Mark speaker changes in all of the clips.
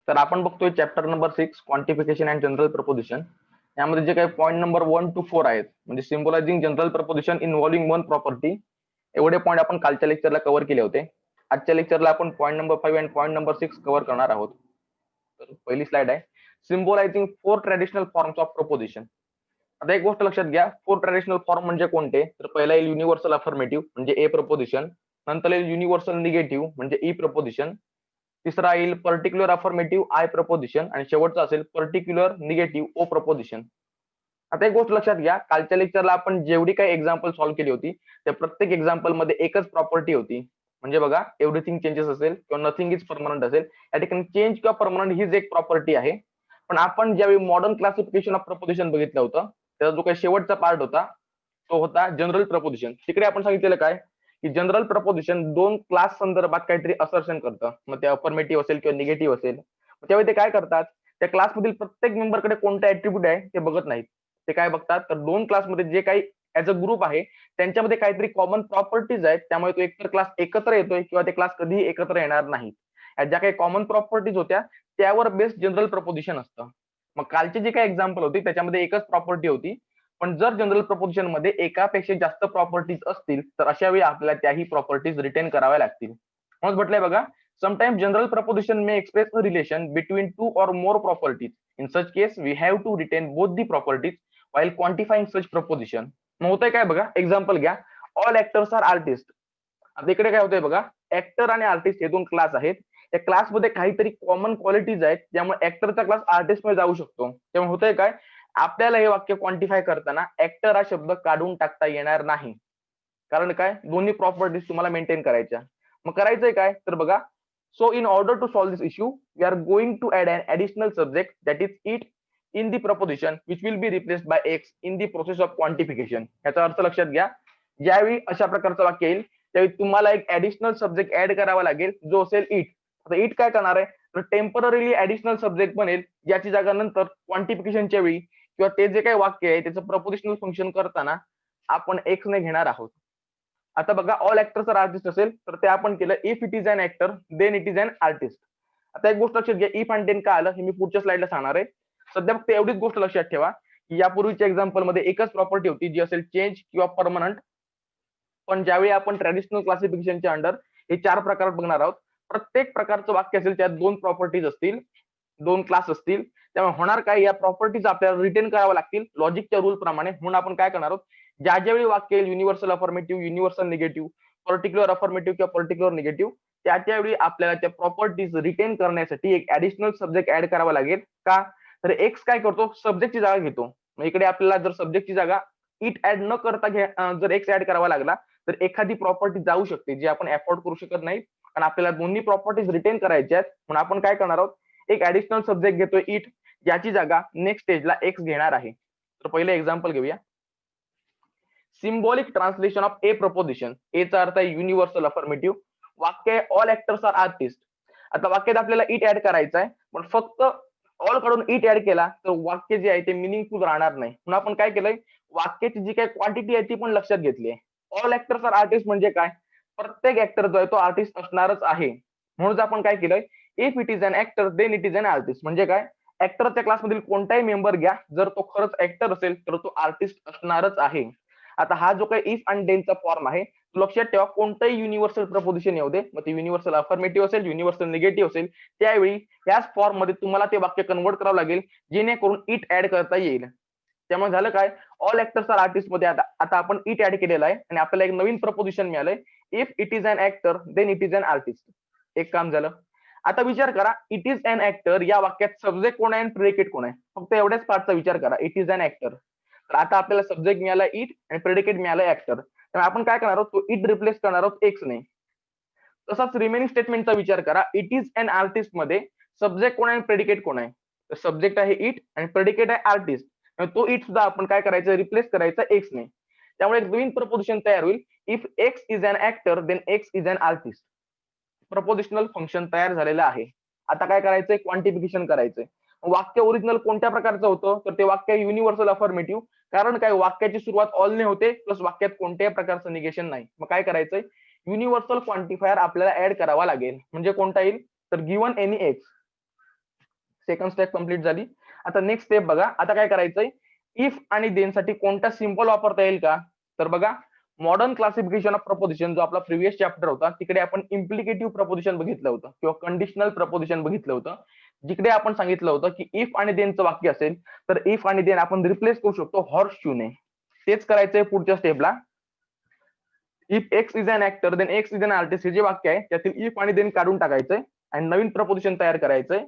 Speaker 1: तर आपण बघतोय chapter number 6 quantification and general preposition. यामध्ये जे काही पॉईंट नंबर 1 to 4 आहेत, म्हणजे symbolising general proposition involving one property, एवढे पॉईंट आपण कालच्या लेक्चरला कव्हर केले होते. आजच्या लेक्चरला आपण पॉईंट नंबर 5 आणि पॉईंट नंबर 6 कव्हर करणार आहोत. तर पहिली स्लाइड आहे सिम्बॉलायझिंग 4 ट्रॅडिशनल फॉर्म्स ऑफ प्रपोजिशन. आता एक गोष्ट लक्षात घ्या, 4 ट्रॅडिशनल फॉर्म म्हणजे कोणते? तर पहिला येईल युनिव्हर्सल अफर्मेटिव्ह म्हणजे ए प्रपोजिशन, नंतर येईल युनिव्हर्सल निगेटिव्ह म्हणजे ई प्रपोजिशन, तिसरा येईल पर्टिक्युलर अफर्मेटिव्ह आय प्रपोजिशन आणि शेवटचा असेल पर्टिक्युलर निगेटिव्ह ओ प्रपोजिशन. आता एक गोष्ट लक्षात घ्या, कालच्या लेक्चरला आपण जेवढी काही एक्झाम्पल सॉल्व्ह केली होती त्या प्रत्येक एक्झाम्पल मध्ये एकच प्रॉपर्टी होती, म्हणजे बघा एव्हरीथिंग चेंजेस असेल किंवा नथिंग इज परमनंट असेल, या ठिकाणी चेंज किंवा परमनंट हीच एक प्रॉपर्टी आहे. पण आपण ज्यावेळी मॉडर्न क्लासिफिकेशन ऑफ प्रपोजिशन बघितलं होतं, त्याचा जो काही शेवटचा पार्ट होता तो होता जनरल प्रपोजिशन. तिकडे आपण सांगितलेलं काय की जनरल प्रपोजिशन दोन क्लास संदर्भात काहीतरी असर्शन करतं, मग ते अफर्मेटिव्ह असेल किंवा निगेटिव्ह असेल. त्यावेळी ते काय करतात, त्या क्लासमधील प्रत्येक मेंबरकडे कोणता ऍट्रिब्यूट आहे ते बघत नाहीत. ते काय बघतात, तर दोन क्लासमध्ये जे काही ऍज अ ग्रुप आहे त्यांच्यामध्ये काहीतरी कॉमन प्रॉपर्टीज आहेत, त्यामुळे तो एकतर क्लास एकत्र येतोय किंवा ते क्लास कधीही एकत्र येणार नाहीत. ज्या काही कॉमन प्रॉपर्टीज होत्या त्यावर बेस्ड जनरल प्रपोजिशन असतं. मग कालची जी काही एक्झाम्पल होती त्याच्यामध्ये एकच प्रॉपर्टी होती, पण जर जनरल प्रपोजिशन मध्ये एकापेक्षा जास्त प्रॉपर्टीज असतील तर अशा वेळी आपल्याला त्याही प्रॉपर्टीज रिटेन कराव्या लागतील. मग म्हटलंय बघा, sometimes general proposition may express a relation between two or more properties. In such case we have to retain both the properties while quantifying such proposition. मग होतंय काय बघा, एक्झाम्पल घ्या, ऑल ऍक्टर्स आर आर्टिस्ट. आता इकडे काय होतंय बघा, ऍक्टर आणि आर्टिस्ट हे दोन क्लास आहेत. त्या क्लासमध्ये काहीतरी कॉमन क्वालिटीज आहेत त्यामुळे ऍक्टरचा क्लास आर्टिस्ट मध्ये जाऊ शकतो. त्यामुळे होतंय काय, आपल्याला हे वाक्य क्वांटिफाय करताना ऍक्टर हा शब्द काढून टाकता येणार नाही. कारण काय, दोन्ही प्रॉपर्टीज तुम्हाला मेंटेन करायच्या. मग करायचंय काय, तर बघा, so in order to solve this issue we are going to add an additional subject that is it in the proposition which will be replaced by X in the process of quantification. याचा अर्थ लक्षात घ्या, ज्यावेळी अशा प्रकारचं वाक्य येईल त्यावेळी तुम्हाला एक ऍडिशनल सब्जेक्ट ऍड करावा लागेल जो असेल इट. आता इट काय करणार आहे, तर टेम्पररीली ऍडिशनल सब्जेक्ट बनेल, याची जागा नंतर क्वांटिफिकेशनच्या वेळी किंवा ते जे काही वाक्य आहे त्याचं प्रपोजिशनल फंक्शन करताना आपण एक्स ने घेणार आहोत. आता बघा, ऑल ऍक्टर्स आर आर्टिस्ट असेल तर ते आपण केलं if it is an actor then it is an artist. आता एक गोष्ट लक्षात घ्या, इफ आणि देन काय आलं हे मी पुढच्या स्लाइडला सांगणार आहे. सध्या फक्त एवढीच गोष्ट लक्षात ठेवा की यापूर्वीच्या एक्झाम्पल मध्ये एकच प्रॉपर्टी होती जी असेल चेंज किंवा परमनंट. पण ज्यावेळी आपण ट्रॅडिशनल क्लासिफिकेशनच्या अंडर हे 4 प्रकार बघणार आहोत, प्रत्येक प्रकारचं वाक्य असेल त्यात 2 प्रॉपर्टीज असतील, 2 क्लास असतील. त्यामुळे होणार काय, या प्रॉपर्टीज आपल्याला रिटेन कराव्या लागतील लॉजिकच्या रूल प्रमाणे. म्हणून आपण काय करणार आहोत, ज्यावेळी वाक्य येईल universal affirmative, universal negative, particular affirmative किंवा पर्टिक्युलर निगेटिव्ह, त्यावेळी आपल्याला त्या प्रॉपर्टीज रिटेन करण्यासाठी एक ऍडिशनल सब्जेक्ट ऍड करावा लागेल. का, तर एक्स काय करतो, सब्जेक्टची जागा घेतो. मग इकडे आपल्याला जर सब्जेक्टची जागा इट ऍड न करता जर एक्स ऍड करावा लागला तर एखादी प्रॉपर्टी जाऊ शकते जी आपण अफोर्ड करू शकत नाही. आणि आपल्याला दोन्ही प्रॉपर्टीज रिटेन करायच्या आहेत, म्हणून आपण काय करणार आहोत, एक ऍडिशनल सब्जेक्ट घेतोय इट, याची जागा नेक्स्ट स्टेजला एक्स घेणार आहे. तर पहिलं एक्झाम्पल घेऊया, symbolic translation of A preposition. एचा अर्थ आहे युनिव्हर्सल अफर्मेटिव्ह. वाक्य ऑल ऍक्टर्स आर आर्टिस्ट. आता वाक्यात आपल्याला इट ऍड करायचा आहे, पण फक्त ऑल कडून इट ऍड केला तर वाक्य जे आहे ते मिनिंगफुल राहणार नाही. म्हणून आपण काय केलंय, वाक्याची जी काही क्वांटिटी आहे ती पण लक्षात घेतली आहे. ऑल ऍक्टर्स आर आर्टिस्ट म्हणजे काय, प्रत्येक ऍक्टर जो आहे तो आर्टिस्ट असणारच आहे. म्हणून आपण काय केलंय, if it is an actor then it is an artist. म्हणजे काय, ऍक्टरच्या क्लासमधील कोणताही मेंबर घ्या, जर तो खरंच ऍक्टर असेल तर तो आर्टिस्ट असणारच आहे. आता हा जो काही इफ आणि देनचा फॉर्म आहे लक्षात ठेवा, कोणतंही युनिव्हर्सल प्रपोजिशन येऊ दे, मग ते युनिव्हर्सल अफर्मेटिव्ह असेल, युनिव्हर्सल निगेटिव्ह असेल, त्यावेळी याच फॉर्म मध्ये तुम्हाला ते वाक्य कन्वर्ट करावं लागेल जेणेकरून इट ऍड करता येईल. त्यामुळे झालं काय, ऑल ऍक्टर्स आर आर्टिस्ट मध्ये आता आपण इट ऍड केलेला आहे आणि आपल्याला एक नवीन प्रपोजिशन मिळालंय, if it is an actor then it is an artist. एक काम झालं. आता विचार करा, इट इज अन ऍक्टर या वाक्यात सब्जेक्ट कोण आहे आणि प्रेडिकेट कोण आहे, फक्त एवढ्याच पार्टचा विचार करा, इट इज अन ऍक्टर. तर आता आपल्याला सब्जेक्ट मिळाला इट आणि प्रेडिकेट मिळाला ऍक्टर. त्यामुळे आपण काय करणार आहोत, तो इट रिप्लेस करणार आहोत एक्स ने. तसाच रिमेनिंग स्टेटमेंटचा विचार करा, इट इज अन आर्टिस्ट मध्ये सब्जेक्ट कोण आहे आणि प्रेडिकेट कोण आहे, तर सब्जेक्ट आहे इट आणि प्रेडिकेट आहे आर्टिस्ट. तो इट सुद्धा आपण काय करायचं, रिप्लेस करायचा एक्स ने. त्यामुळे एक नवीन प्रपोजिशन तयार होईल, if X is an actor then X is an artist. Propositional function तयार झालेलं आहे. आता काय करायचंय, क्वांटिफिकेशन करायचंय. वाक्य ओरिजिनल कोणत्या प्रकारचं होतं, तर ते वाक्य युनिव्हर्सल अफर्मेटिव्ह. कारण काय, वाक्याची सुरुवात ऑलने होते प्लस वाक्यात कोणत्याही प्रकारचं निगेशन नाही. मग काय करायचंय, युनिव्हर्सल क्वांटिफायर आपल्याला ऍड करावा लागेल. म्हणजे कोणता येईल, तर given any x. Second step complete झाली. आता नेक्स्ट स्टेप बघा. आता काय करायचंय, इफ आणि देन साठी कोणता सिम्बॉल वापरता येईल का? तर बघा, मॉडर्न क्लासिफिकेशन ऑफ प्रपोजिशन जो आपला प्रिव्हियस चॅप्टर होता तिकडे आपण इम्प्लिकेटिव्ह प्रपोजिशन बघितलं होतं किंवा कंडिशनल प्रपोजिशन बघितलं होतं, जिकडे आपण सांगितलं होतं की इफ आणि देनचं वाक्य असेल तर इफ आणि देन आपण रिप्लेस करू शकतो हॉर्स शूने. तेच करायचंय पुढच्या स्टेपला. If X is an actor then X is an artist हे जे वाक्य आहे त्यातील इफ आणि देन काढून टाकायचंय आणि नवीन प्रपोजिशन तयार करायचंय.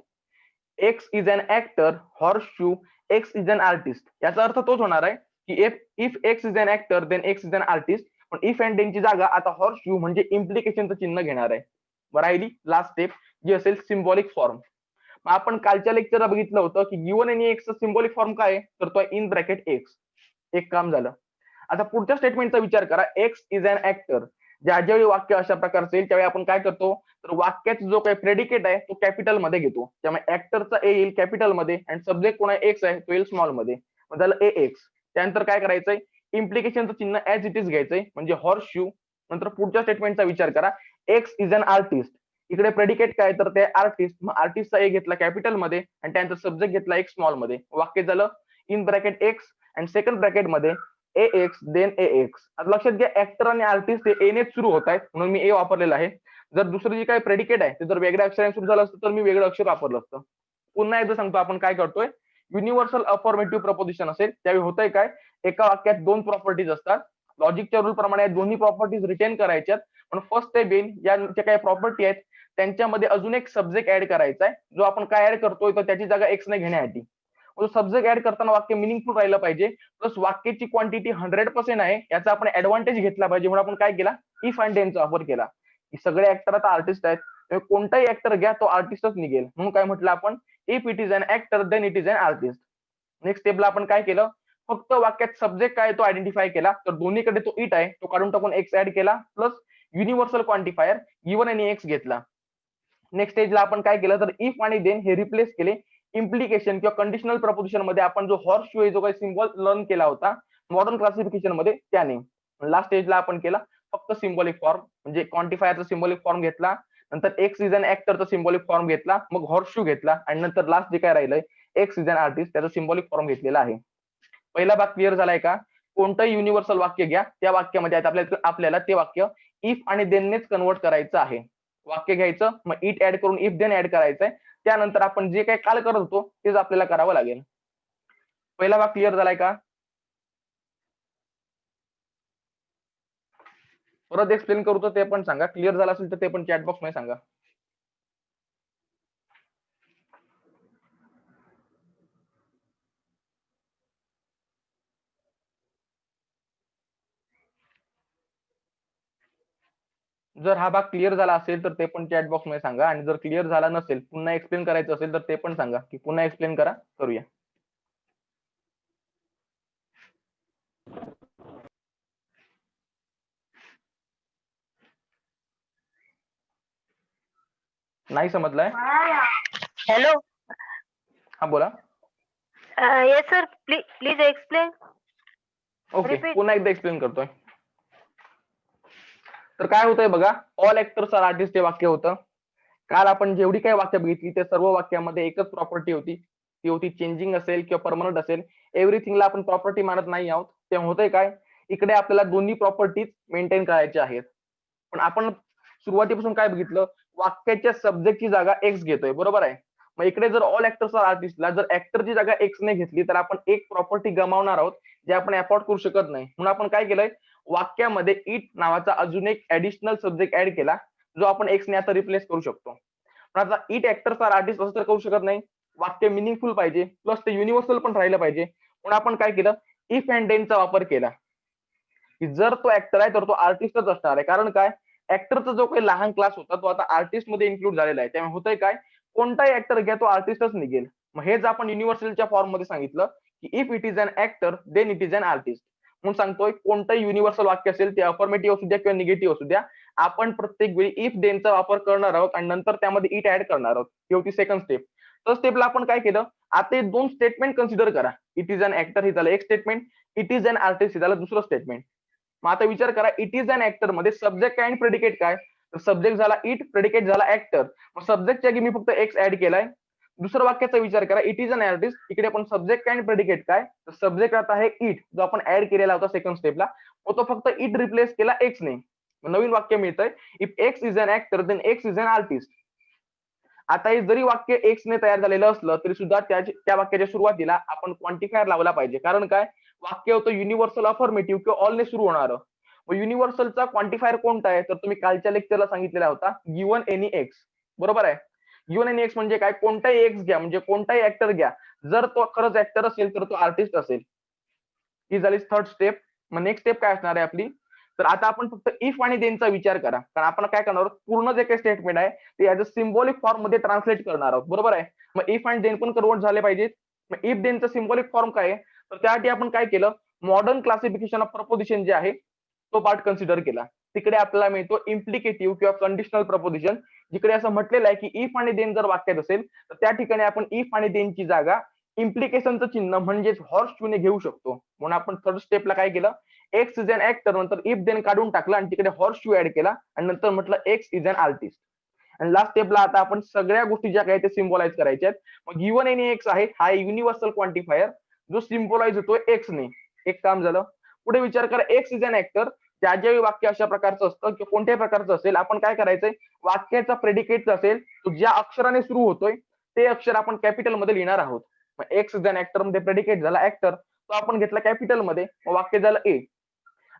Speaker 1: X is an actor horseshoe X is an artist. याचा अर्थ तोच होणार आहे की if X is an actor then X is an artist, पण इफ अँड देनची जागा आता हॉर्स शू म्हणजे इम्प्लिकेशनचं चिन्ह घेणार आहे. राहिली लास्ट स्टेप जी असेल सिम्बॉलिक फॉर्म. आपण कालच्या लेक्चरला बघितलं होतं की गिवन एनी एक्सचा सिम्बॉलिक फॉर्म काय आहे, तर तो इन ब्रॅकेट एक्स. एक काम झालं. आता पुढच्या स्टेटमेंटचा विचार करा. X is an actor. ज्यावेळी वाक्य अशा प्रकारचं येईल त्यावेळी आपण काय करतो, तर वाक्याचा जो काही प्रेडिकेट आहे तो कॅपिटल मध्ये घेतो. त्यामुळे ऍक्टरचा ए येईल कॅपिटल मध्ये आणि सब्जेक्ट कोणा एक्स आहे तो येईल स्मॉल मध्ये. मग झालं ए एक्स. त्यानंतर काय करायचंय, इम्प्लिकेशनचं चिन्ह ऍज इट इज घ्यायचंय म्हणजे हॉर्स शू. नंतर पुढच्या स्टेटमेंटचा विचार करा. X is an artist. इकडे प्रेडिकेट काय, तर ते आर्टिस्ट. मग आर्टिस्टचा ए घेतला कॅपिटल मध्ये आणि त्यांचा सब्जेक्ट घेतला एक स्मॉल मध्ये. वाक्य झालं इन ब्रॅकेट एक्स आणि सेकंड ब्रॅकेट मध्ये ए एक्स देन ए एक्स. आता लक्षात घ्या, ऍक्टर आणि आर्टिस्ट हे एनेच सुरू होत आहेत म्हणून मी ए वापरलेला आहे. जर दुसरं जे काही प्रेडिकेट आहे ते जर वेगळ्या अक्षराने सुरू झालं असतं तर मी वेगळं अक्षर वापरलं असतं. पुन्हा एकदा सांगतो आपण काय करतोय. युनिव्हर्सल अफॉर्मेटिव्ह प्रपोजिशन असेल त्यावेळी होतंय काय, एका वाक्यात दोन प्रॉपर्टीज असतात. लॉजिकच्या रूल प्रमाणे दोन्ही प्रॉपर्टीज रिटेन करायच्यात, पण फर्स्ट स्टेप येईल या ज्या काही प्रॉपर्टी आहेत त्यांच्यामध्ये अजून एक सब्जेक्ट ऍड करायचा आहे, जो आपण काय ऍड करतोय तर त्याची जागा एक्स ने घेण्यासाठी. सब्जेक्ट ऍड करताना वाक्य मिनिंगफुल राहिलं पाहिजे, प्लस वाक्याची क्वांटिटी 100% आहे याचा आपण ऍडव्हान्टेज घेतला पाहिजे. म्हणून आपण काय केला, इफ अँड देनचा वापर केला. की सगळे ऍक्टर आता आर्टिस्ट आहेत, कोणताही ऍक्टर घ्या तो आर्टिस्टच निघेल म्हणून काय म्हटलं आपण, if it is an actor then it is an artist. Next स्टेपला आपण काय केलं, फक्त वाक्यात सब्जेक्ट काय तो आयडेंटिफाय केला, तर दोन्हीकडे तो इट आहे तो काढून टाकून एक्स ऍड केला, प्लस युनिव्हर्सल क्वांटिफायर गिवन आणि एक्स घेतला. नेक्स्ट स्टेजला आपण काय केलं, तर इफ आणि देन हे रिप्लेस केले इम्प्लिकेशन किंवा कंडिशनल प्रपोजिशन मध्ये. आपण जो हॉर्स शू जो काही सिम्बॉल लर्न केला होता मॉडर्न क्लासिफिकेशन मध्ये त्याने. लास्ट स्टेजला आपण केला फक्त सिम्बॉलिक फॉर्म म्हणजे क्वांटिफायरचा सिम्बॉलिक फॉर्म घेतला, नंतर एक्स इज अन ऍक्टरचा सिम्बॉलिक फॉर्म घेतला, मग हॉर्स शू घेतला आणि नंतर लास्ट जे काय राहिलंय एक्स इज अन आर्टिस्ट त्याचा सिम्बॉलिक फॉर्म घेतलेला आहे. पहिला भाग क्लिअर झालाय का? कोणतंही युनिव्हर्सल वाक्य घ्या, त्या वाक्यामध्ये आपल्याला ते वाक्य इफ आणि देननेच कन्वर्ट करायचं आहे. वाक्य घ्यायचं, मग इट ऍड करून इफ देन ऍड करायचंय. त्यानंतर आपण जे काही काल करत होतो तेच आपल्याला करावं लागेल. पहिला भाग क्लिअर झालाय का? परत एक्सप्लेन करू तर ते पण सांगा. क्लिअर झालं असेल तर ते पण चॅट बॉक्स मध्ये सांगा. जर हा भाग क्लिअर झाला असेल तर ते पण चॅट बॉक्स मध्ये सांगा, आणि जर क्लिअर झाला नसेल पुन्हा एक्सप्लेन करायचं असेल तर ते पण सांगा की पुन्हा एक्सप्लेन करा, करूया. नाही समजलाय?
Speaker 2: हॅलो.
Speaker 1: हा बोला.
Speaker 2: Yes sir, please explain.
Speaker 1: Okay,
Speaker 2: Repeat.
Speaker 1: पुन्हा एकदा एक्सप्लेन करतोय. तर काय होतंय बघा, ऑल ऍक्टर्स आर आर्टिस्ट हे वाक्य होतं. काल आपण जेवढी काही वाक्य बघितली त्या सर्व वाक्यामध्ये एकच प्रॉपर्टी होती, ती होती चेंजिंग असेल किंवा परमनंट असेल. एव्हरीथिंगला आपण प्रॉपर्टी मानत नाही आहोत. तेव्हा होतंय काय, इकडे आपल्याला दोन्ही प्रॉपर्टीज मेंटेन करायच्या आहेत. पण आपण सुरुवातीपासून काय बघितलं, वाक्याच्या सब्जेक्टची जागा एक्स घेतोय, बरोबर आहे. मग इकडे जर ऑल ऍक्टर्स आर आर्टिस्टला जर ऍक्टरची जागा एक्स ने घेतली तर आपण एक प्रॉपर्टी गमावणार आहोत जे आपण अफोर्ड करू शकत नाही. म्हणून आपण काय केलंय, वाक्यामध्ये इट नावाचा अजून एक ऍडिशनल सब्जेक्ट ऍड केला जो आपण एक्स ने आता रिप्लेस करू शकतो. पण आता इट ऍक्टर्स आर आर्टिस्ट असं तर करू शकत नाही. वाक्य मिनिंगफुल पाहिजे, प्लस ते युनिव्हर्सल पण राहिलं पाहिजे. म्हणून आपण काय केलं, इफ अँड देनचा वापर केला. की जर तो ऍक्टर आहे तर तो आर्टिस्टच असणार आहे. कारण काय, ऍक्टरचा जो काही लहान क्लास होता तो आता आर्टिस्ट मध्ये इन्क्लूड झालेला आहे. त्यामुळे होतंय काय, कोणताही ऍक्टर घ्या तो आर्टिस्टच निघेल. मग हेच आपण युनिव्हर्सलच्या फॉर्म मध्ये सांगितलं की if it is an actor then it is an artist. म्हणून सांगतोय कोणतंही युनिव्हर्सल वाक्य असेल ते अफर्मेटिव्ह असू द्या किंवा निगेटिव्ह असू द्या, आपण प्रत्येक वेळी इफ देनचा वापर करणार आहोत आणि नंतर त्यामध्ये इट ऍड करणार आहोत. ही होती सेकंड स्टेप. तर स्टेपला आपण काय केलं, आता हे दोन स्टेटमेंट कन्सिडर करा. इट इज अन ऍक्टर हे झालं एक statement, it is an artist हे झालं दुसरं स्टेटमेंट. मग आता विचार करा, इट इज अन ऍक्टर मध्ये सब्जेक्ट काय आणि प्रेडिकेट काय, तर सब्जेक्ट झाला इट, प्रेडिकेट झाला ऍक्टर. मग सब्जेक्टच्या जागी मी फक्त एक्स ऍड केलाय, दुसऱ्या वाक्याचा विचार करा, इट इज अन आर्टिस्ट. इकडे आपण सब्जेक्ट काय आणि प्रेडिकेट काय, तर सब्जेक्ट आता आहे इट, जो आपण ऍड केलेला होता सेकंड स्टेपला, तो फक्त इट रिप्लेस केला एक्स ने. नवीन वाक्य मिळतंय, if X is an actor then X is an artist. आता हे जरी वाक्य एक्स ने तयार झालेलं असलं तरी सुद्धा त्या वाक्याच्या सुरुवातीला आपण क्वांटिफायर लावला पाहिजे. कारण काय, वाक्य होतं युनिव्हर्सल अफर्मेटिव्ह किंवा ऑलने सुरू होणार. मग युनिव्हर्सलचा क्वांटिफायर कोणता आहे, तर तुम्ही कालच्या लेक्चरला सांगितलेला होता, गिव्हन एनी एक्स. बरोबर आहे. गिव्हन एनी एक्स म्हणजे काय, कोणताही एक्स घ्या, म्हणजे कोणताही ऍक्टर घ्या, जर तो खरंच ऍक्टर असेल तर तो आर्टिस्ट असेल. ही झाली थर्ड स्टेप. मग नेक्स्ट स्टेप काय असणार आहे आपली, तर आता आपण फक्त इफ आणि देनचा विचार करा. कारण आपण काय करणार आहोत, पूर्ण जे काही स्टेटमेंट आहे ते ऍज अ सिम्बॉलिक फॉर्म मध्ये ट्रान्सलेट करणार आहोत. बरोबर आहे. मग इफ आणि देन पण कन्वर्ट झाले पाहिजेत. मग इफ देनचं सिम्बॉलिक फॉर्म काय आहे, तर त्यासाठी आपण काय केलं, मॉडर्न क्लासिफिकेशन ऑफ प्रपोजिशन जे आहे तो पार्ट कन्सिडर केला. तिकडे आपल्याला मिळतो इम्प्लिकेटिव्ह किंवा कंडिशनल प्रपोजिशन, जिकडे असं म्हटलेलं आहे की इफ आणि देन जर वाक्यात असेल तर त्या ठिकाणी आपण इफ आणि देनची जागा इम्प्लिकेशनचं चिन्ह म्हणजेच हॉर्स शूने घेऊ शकतो. म्हणून आपण थर्ड स्टेपला काय केलं, एक्स इज अन ऍक्टर नंतर इफ देन काढून टाकलं आणि तिकडे हॉर्स शू ऍड केला आणि नंतर म्हटलं एक्स इज अन आर्टिस्ट. आणि लास्ट स्टेपला आता आपण सगळ्या गोष्टी ज्या काही ते सिम्बॉलाइज करायच्या आहेत. मग गिव्हन एनी एक्स आहे हा युनिव्हर्सल क्वांटिफायर जो सिम्बॉलाइज होतोय एक्स ने. एक काम झालं. पुढे विचार करा, एक्स इज अन ऍक्टर. ज्या ज्यावेळी वाक्य अशा प्रकारचं असतं किंवा कोणत्याही प्रकारचं असेल, आपण काय करायचंय, वाक्याचा प्रेडिकेट असेल तो ज्या अक्षराने सुरू होतोय ते अक्षर आपण कॅपिटल मध्ये लिहिणार आहोत. मग एक्स इज अन ऍक्टर मध्ये प्रेडिकेट झाला ऍक्टर, तो आपण घेतला कॅपिटल मध्ये, मग वाक्य झालं ए.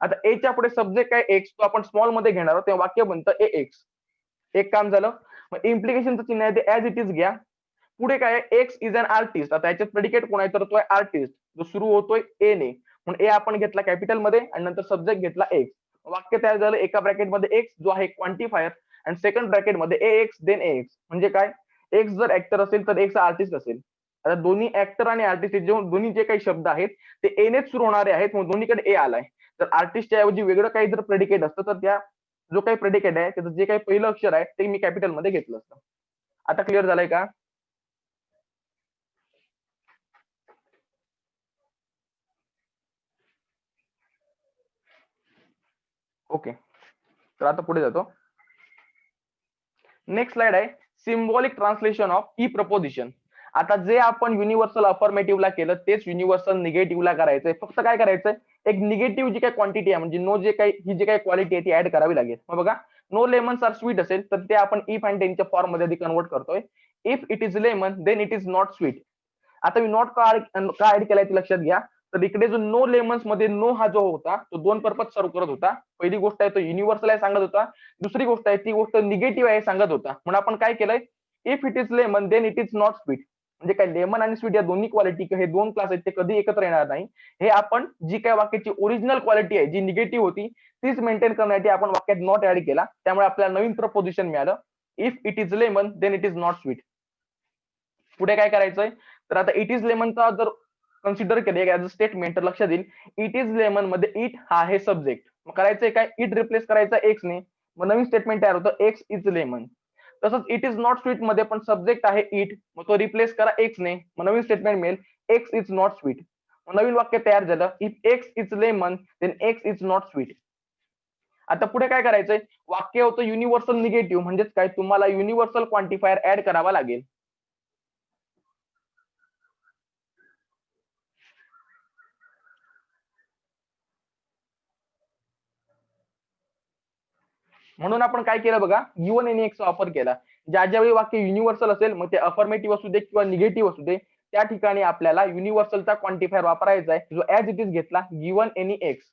Speaker 1: आता एच्या पुढे सब्जेक्ट काय एक्स, तो आपण स्मॉल मध्ये घेणार आहोत, तेव्हा वाक्य बनतं ए एक्स. एक काम झालं. मग इम्प्लिकेशनचं चिन्ह आहे ते ऍज इट इज घ्या. पुढे काय, एक्स इज अन आर्टिस्ट. आता याच्यात प्रेडिकेट कोण आहे, तर तो आहे आर्टिस्ट, जो सुरू होतोय ए ने. म्हणून ए आपण घेतला कॅपिटल मध्ये आणि नंतर सब्जेक्ट घेतला एक्स. वाक्य तयार झालं, एका ब्रॅकेटमध्ये एक्स जो आहे क्वांटिफायर आणि सेकंड ब्रॅकेटमध्ये ए एक्स देन ए एक्स. म्हणजे काय, एक्स जर ऍक्टर असेल तर एक्स आर्टिस्ट असेल. आता दोन्ही ऍक्टर आणि आर्टिस्ट दोन्ही जे काही शब्द आहेत ते एनेच सुरू होणारे आहेत, म्हणून दोन्हीकडे ए आलाय. तर आर्टिस्टच्या ऐवजी वेगळं काही जर प्रेडिकेट असतं तर त्या जो काही प्रेडिकेट आहे त्याचं जे काही पहिलं अक्षर आहे ते मी कॅपिटल मध्ये घेतलं असतं. आता क्लिअर झालंय का? ओके, तर आता पुढे जातो. नेक्स्ट स्लाइड आहे symbolic translation of E preposition. आता जे आपण युनिव्हर्सल अफर्मेटिव्हला केलं तेच युनिव्हर्सल निगेटिव्हला करायचंय. फक्त काय करायचंय, एक निगेटिव्ह जी काही क्वांटिटी आहे म्हणजे नो जे काही ही जी काही क्वालिटी आहे ती ऍड करावी लागेल. मग बघा, नो लेमन्स आर स्वीट असेल तर ते आपण इफ अँड देनच्या फॉर्म मध्ये कन्वर्ट करतोय. If it is lemon then it is not sweet. आता मी नॉट का ऍड केलाय ते लक्षात घ्या. तर इकडे जो नो लेमन्स मध्ये नो हा जो होता तो दोन पर्पज सर्व करत होता. पहिली गोष्ट आहे तो युनिव्हर्सल आहे सांगत होता, दुसरी गोष्ट आहे ती गोष्ट निगेटिव्ह आहे सांगत होता. म्हणून आपण काय केलंय, if it is lemon then it is not sweet. म्हणजे काय, लेमन आणि स्वीट या दोन्ही क्वालिटी हे दोन क्लास आहेत ते कधी एकत्र येणार नाही. हे आपण जी काय वाक्याची ओरिजिनल क्वालिटी आहे जी निगेटिव्ह होती तीच मेंटेन करण्यासाठी आपण वाक्यात नॉट ऍड केला. त्यामुळे आपल्याला नवीन प्रपोजिशन मिळालं, if it is lemon then it is not sweet. पुढे काय करायचंय, तर आता इट इज लेमनचा जर कन्सिडर केले ऍज अ स्टेटमेंट तर लक्षात येईल, इट इज लेमन मध्ये इट हा आहे सब्जेक्ट. मग करायचंय काय, इट रिप्लेस करायचा एक्स ने, मग नवीन स्टेटमेंट तयार होतं एक्स इज लेमन. तसंच इट इज नॉट स्वीट मध्ये पण सब्जेक्ट आहे इट, मग तो रिप्लेस करा एक्स ने, मग नवीन स्टेटमेंट मिळेल एक्स इज नॉट स्वीट. मग नवीन वाक्य तयार झालं, if X is lemon then X is not sweet. आता पुढे काय करायचंय, वाक्य होतं युनिव्हर्सल निगेटिव्ह म्हणजेच काय, तुम्हाला युनिव्हर्सल क्वांटिफायर ऍड करावा लागेल. म्हणून आपण काय केलं बघा, गिव्हन एनी एक्सचा वापर केला. ज्या ज्यावेळी वाक्य युनिव्हर्सल असेल, मग ते अफर्मेटिव्ह असू दे किंवा निगेटिव्ह असू दे, त्या ठिकाणी आपल्याला युनिव्हर्सलचा क्वांटिफायर वापरायचा आहे जो ऍज इट इज घेतला, गिव्हन एनी एक्स.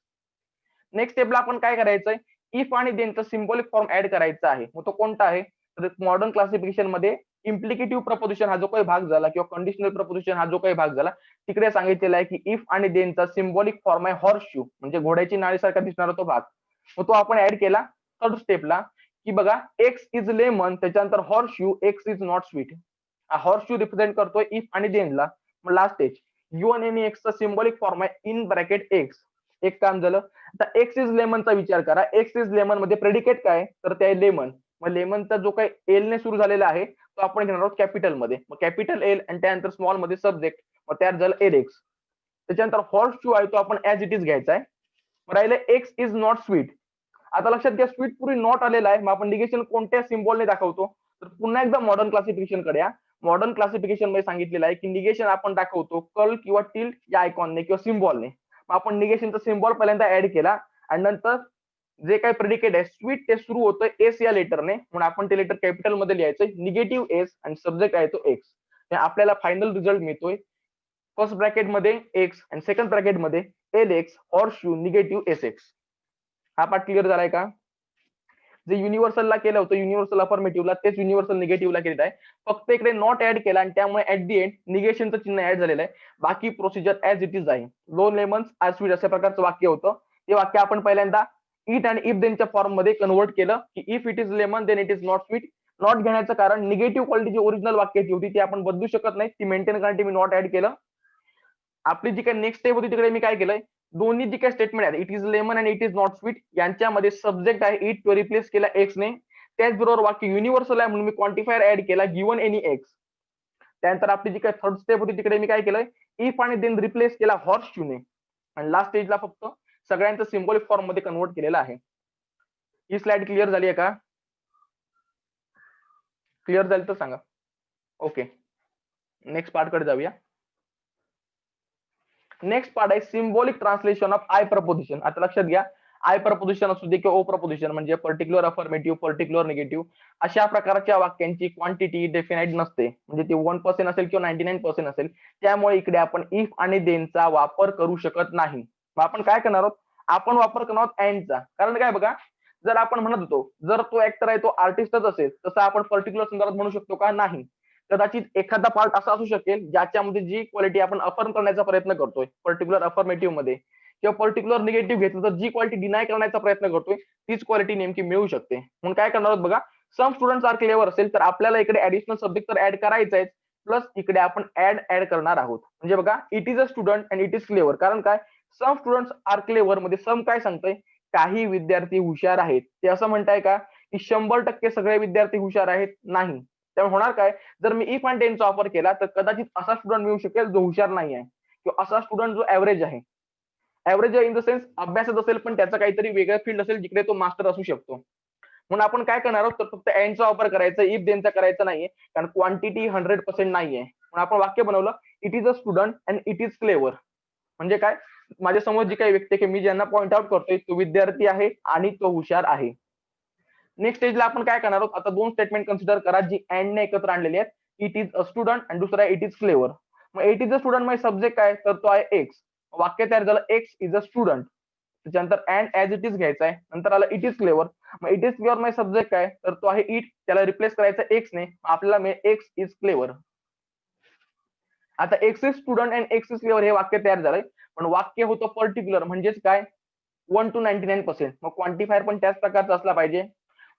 Speaker 1: नेक्स्ट स्टेपला आपण काय करायचंय, इफ आणि देनचा सिम्बॉलिक फॉर्म ऍड करायचा आहे. मग तो कोणता आहे, तर मॉडर्न क्लासिफिकेशन मध्ये इम्प्लिकेटिव्ह प्रपोजिशन हा जो काही भाग झाला किंवा कंडिशनल प्रपोजिशन हा जो काही भाग झाला तिकडे सांगितलेला आहे की इफ आणि देनचा सिम्बॉलिक फॉर्म आहे हॉर्स शू, म्हणजे घोड्याची नाळीसारखा दिसणारा तो भाग. मग तो आपण ऍड केला थर्ड स्टेपला, की बघा एक्स इज लेमन त्याच्यानंतर horse shoe X is not sweet. Horse shoe represent करतोय इफ आणि देनला. मग लास्ट स्टेज गिव्हन एनी एक्सचा सिम्बॉलिक फॉर्म आहे इन ब्रॅकेट एक्स. एक काम झालं. आता एक्स इज लेमनचा विचार करा, एक्स इज लेमन मध्ये प्रेडिकेट काय, तर ते आहे लेमन. मग लेमनचा जो काही एल ने सुरू झालेला आहे तो आपण घेणार आहोत कॅपिटल मध्ये. मग कॅपिटल एल आणि त्यानंतर स्मॉल मध्ये सब्जेक्ट, मग तयार झालं एल एक्स. त्याच्यानंतर हॉर्स शू आहे तो आपण ऍज इट इज घ्यायचा आहे. मग राहिले एक्स इज नॉट स्वीट. आता लक्षात घ्या, स्वीट पूर्वी नॉट आलेला आहे, मग आपण निगेशन कोणत्या सिम्बॉलने दाखवतो, तर पुन्हा एकदा मॉडर्न क्लासिफिकेशन कडे या. मॉडर्न क्लासिफिकेशन मध्ये सांगितलेलं आहे की निगेशन आपण दाखवतो कल किंवा टिल्ट या आयकॉनने किंवा सिम्बॉलने. आपण निगेशनचा सिम्बॉल पहिल्यांदा ऍड केला आणि नंतर जे काही प्रेडिकेट आहे स्वीट ते सुरू होतं एस या लेटरने, म्हणून आपण ते लेटर कॅपिटल मध्ये लिहायचंय निगेटिव्ह एस आणि सब्जेक्ट आहे तो एक्स. आपल्याला फायनल रिझल्ट मिळतोय फर्स्ट ब्रॅकेट मध्ये एक्स आणि सेकंड ब्रॅकेट मध्ये एल एक्स और शू निगेटिव्ह एस एक्स. हा पार्ट क्लिअर झालाय का? जे युनिव्हर्सलला केलं होतं युनिव्हर्सल अफर्मेटिव्हला तेच युनिव्हर्सल निगेटिव्हला केलेलं आहे. फक्त इकडे नॉट ऍड केला आणि त्यामुळे ऍट दी एंड निगेशनचं चिन्ह ऍड झालेलं आहे. बाकी प्रोसिजर ऍज इट इज आहे. 2 लेमन्स आज स्वीट अशा प्रकारचं वाक्य होतं. ते वाक्य आपण पहिल्यांदा इट आणि इफ देनच्या फॉर्म मध्ये कन्व्हर्ट केलं की if it is lemon then it is not sweet. Not घेण्याचं कारण निगेटिव्ह क्वालिटी जी ओरिजिनल वाक्याची होती ती आपण बदलू शकत नाही, ती मेंटेन करण्यासाठी मी नॉट ऍड केलं. आपली जी काही नेक्स्ट स्टेप होती तिकडे मी काय केलंय, दोन्ही जी काही स्टेटमेंट आहेत इट इज लेमन आणि इट इज नॉट स्वीट यांच्यामध्ये सब्जेक्ट आहे इट तो रिप्लेस केला एक्स ने. त्याचबरोबर वाक्य युनिव्हर्सल आहे म्हणून मी क्वांटिफायर ऍड केला गिव्हन एनी एक्स. त्यानंतर आपली जी काही थर्ड स्टेप होती तिकडे मी काय केलंय, इफ आणि देन रिप्लेस केला हॉर्स शूने आणि लास्ट स्टेजला फक्त सगळ्यांचं सिम्बॉलिक फॉर्म मध्ये कन्वर्ट केलेलं आहे. ही स्लाइड क्लिअर झाली आहे का? क्लिअर झाली तर सांगा. ओके, नेक्स्ट पार्ट कडे जाऊया. नेक्स्ट पार्ट आहे symbolic translation of I preposition. आता लक्षात घ्या, आय प्रपोजिशन असू दे किंवा ओ प्रपोजिशन म्हणजे पर्टिक्युलर अफर्मेटिव्ह पर्टिक्युलर निगेटिव्ह अशा प्रकारच्या वाक्यांची क्वांटिटी डेफिनाइट नसते, म्हणजे ती 1% असेल किंवा 99% असेल. त्यामुळे इकडे आपण इफ आणि देनचा वापर करू शकत नाही. मग आपण काय करणार आहोत, आपण वापर करणार आहोत अँडचा. कारण काय बघा, जर आपण म्हणत होतो जर तो ऍक्टर आहे तो आर्टिस्टच असेल तसं आपण पर्टिक्युलर संदर्भात म्हणू शकतो का? नाही. कदाचित एखादा पार्ट असा असू शकेल ज्याच्यामध्ये जी क्वालिटी आपण अफर्म करण्याचा प्रयत्न करतोय पर्टिक्युलर अफर्मेटिव्ह मध्ये किंवा पर्टिक्युलर निगेटिव्ह घेतलं तर जी क्वालिटी डिनाय करण्याचा प्रयत्न करतोय तीच क्वालिटी नेमकी मिळू शकते. म्हणून काय करणार आहोत बघा, सम स्टुडंट्स आर क्लेवर असेल तर आपल्याला इकडे ऍडिशनल सब्जेक्ट तर ऍड करायचा आहे, प्लस इकडे आपण ऍड करणार आहोत. म्हणजे बघा it is a student and it is clever. कारण काय, सम स्टुडंट्स आर क्लेवर मध्ये सम काय सांगतोय, काही विद्यार्थी हुशार आहेत. ते असं म्हणताय का की 100% सगळे विद्यार्थी हुशार आहेत? नाही. त्यामुळे होणार काय, जर मी इफ आणि देनचा वापर केला तर कदाचित असा स्टुडंट मिळू शकेल जो हुशार नाही आहे किंवा असा स्टुडंट जो ऍव्हरेज आहे. ऍव्हरेज इन द सेन्स अभ्यासच असेल पण त्याचं काहीतरी वेगळं फील्ड असेल जिकडे तो मास्टर असू शकतो. म्हणून आपण काय करणार आहोत, तर फक्त अँडचा वापर करायचा, इफ देनचा करायचा नाहीये, कारण क्वांटिटी 100% नाहीये. म्हणून आपण वाक्य बनवलं it is a student and it is clever. म्हणजे काय, माझ्या समोर जी काही व्यक्ती आहे मी ज्यांना पॉइंट आउट करतोय तो विद्यार्थी आहे आणि तो हुशार आहे. नेक्स्ट स्टेजला आपण काय करणार आहोत, आता 2 स्टेटमेंट कन्सिडर करा जी अँडने एकत्र आणलेली आहेत. इट इज अ स्टुडंट आणि दुसरा इट इज क्लेवर. मग इट इज अ स्टुडंट मध्ये सब्जेक्ट काय, तर तो आहे एक्स. वाक्य तयार झालं एक्स इज अ स्टुडंट. त्याच्यानंतर अँड ऍज इट इज घ्यायचा आहे. नंतर आलं इट इज क्लेवर. मग इट इज क्लेवर मध्ये सब्जेक्ट काय, तर तो आहे इट, त्याला रिप्लेस करायचा एक्सने, आपल्याला एक्स इज क्लेवर. आता x is student and X is clever हे वाक्य तयार झालंय, पण वाक्य होतं पर्टिक्युलर म्हणजेच काय 1 to 99%. मग क्वांटिफायर पण त्याच प्रकारचा असला पाहिजे.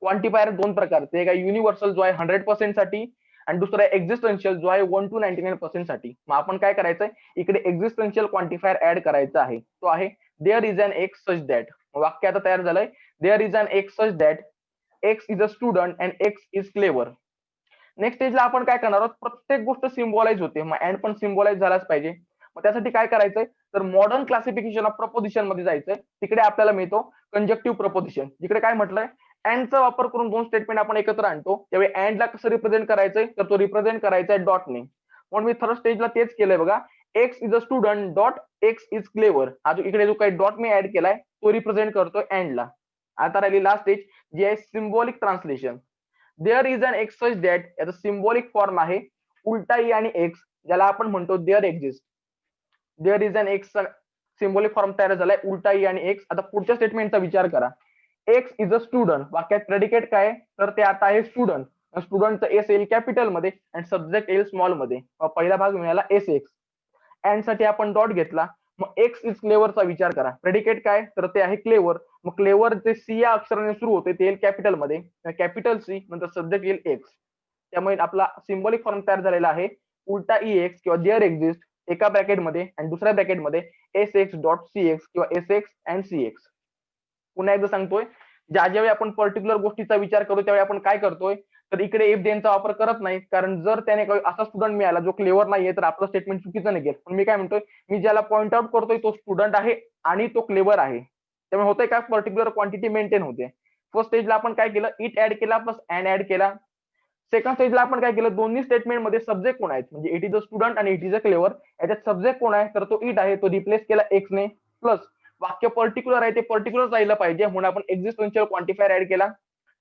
Speaker 1: क्वांटिफायर 2 प्रकारचे, एक आहे युनिव्हर्सल जो आहे 100% साठी आणि दुसरा आहे एक्झिस्टन्शियल जो आहे 1 to 99% साठी. मग आपण काय करायचंय, इकडे एक्झिस्टन्शियल क्वांटिफायर ऍड करायचा आहे, तो आहे there is an X such that. वाक्य आता तयार झालंय, there is an X such that X is a student and X is clever. Next स्टेजला आपण काय करणार आहोत, प्रत्येक गोष्ट सिम्बॉलाइज होते, मग अँड पण सिम्बॉलाइज झालाच पाहिजे. मग त्यासाठी काय करायचंय, तर मॉडर्न क्लासिफिकेशन ऑफ प्रपोजिशन मध्ये जायचंय. तिकडे आपल्याला मिळतो कंजक्टिव्ह प्रपोजिशन. जिकडे काय म्हटलंय, अँडचा वापर करून 2 स्टेटमेंट आपण एकत्र आणतो. त्यावेळी अँडला कसं रिप्रेझेंट करायचंय, तर तो रिप्रेझेंट करायचा आहे डॉटने. म्हणून मी थर्ड स्टेजला तेच केलंय बघा, x is a student dot X is clever. हा जो इकडे जो काही डॉट मी ऍड केलाय तो रिप्रेझेंट करतोय अँडला. आता राहिली लास्ट स्टेज जी आहे symbolic translation. There is an X such that याचा सिम्बॉलिक फॉर्म आहे उलटा ई आणि एक्स, ज्याला आपण म्हणतो there exist. There is an X symbolic form तयार झालाय उलटा ई आणि एक्स. आता पुढच्या स्टेटमेंटचा विचार करा, एक्स इज अ स्टुडंट. वाक्यात प्रेडिकेट काय, तर ते आता आहे स्टुडंट. स्टुडंटचं एस येईल कॅपिटल मध्ये आणि सब्जेक्ट येईल स्मॉल मध्ये. पहिला भाग मिळाला एस एक्स. अँड साठी आपण डॉट घेतला. मग एक्स इज क्लेवरचा विचार करा, प्रेडिकेट काय, तर ते आहे क्लेवर. मग क्लेवर जे सी या अक्षराने सुरू होते ते येईल कॅपिटल मध्ये, कॅपिटल सी नंतर सब्जेक्ट येईल एक्स. त्यामुळे आपला सिम्बॉलिक फॉर्म तयार झालेला आहे उलटा ई एक्स किंवा देअर एक्झिस्ट एका ब्रॅकेटमध्ये आणि दुसऱ्या ब्रॅकेटमध्ये S X dot C X किंवा S X and C X. पुन्हा एकदा सांगतोय, ज्यावेळी आपण पर्टिक्युलर गोष्टीचा विचार करू त्यावेळी आपण काय करतोय, तर इकडे इफ देनचा वापर करत नाही, कारण जर त्याने काही असा स्टुडंट मिळाला जो क्लेवर नाहीये तर आपलं स्टेटमेंट चुकीचं निघेल. पण मी काय म्हणतोय, मी ज्याला पॉईंट आउट करतोय तो स्टुडंट आहे आणि तो क्लेवर आहे. त्यामुळे होतंय काय, पर्टिक्युलर क्वांटिटी मेंटेन होते. फर्स्ट स्टेजला आपण काय केलं, इट ऍड केला प्लस अँड ऍड केला. सेकंड स्टेजला आपण काय केलं, दोन्ही स्टेटमेंट मध्ये सब्जेक्ट कोण आहेत, म्हणजे इट इज अ स्टुडंट आणि इट इज अ क्लेवर, याच्यात सब्जेक्ट कोण आहे तर तो इट आहे, तो रिप्लेस केला एक्स ने, प्लस वाक्य पर्टिक्युलर आहे ते पर्टिक्युलर राहिलं पाहिजे म्हणून आपण एक्झिस्टन्शियल क्वांटिफायर ऍड केला.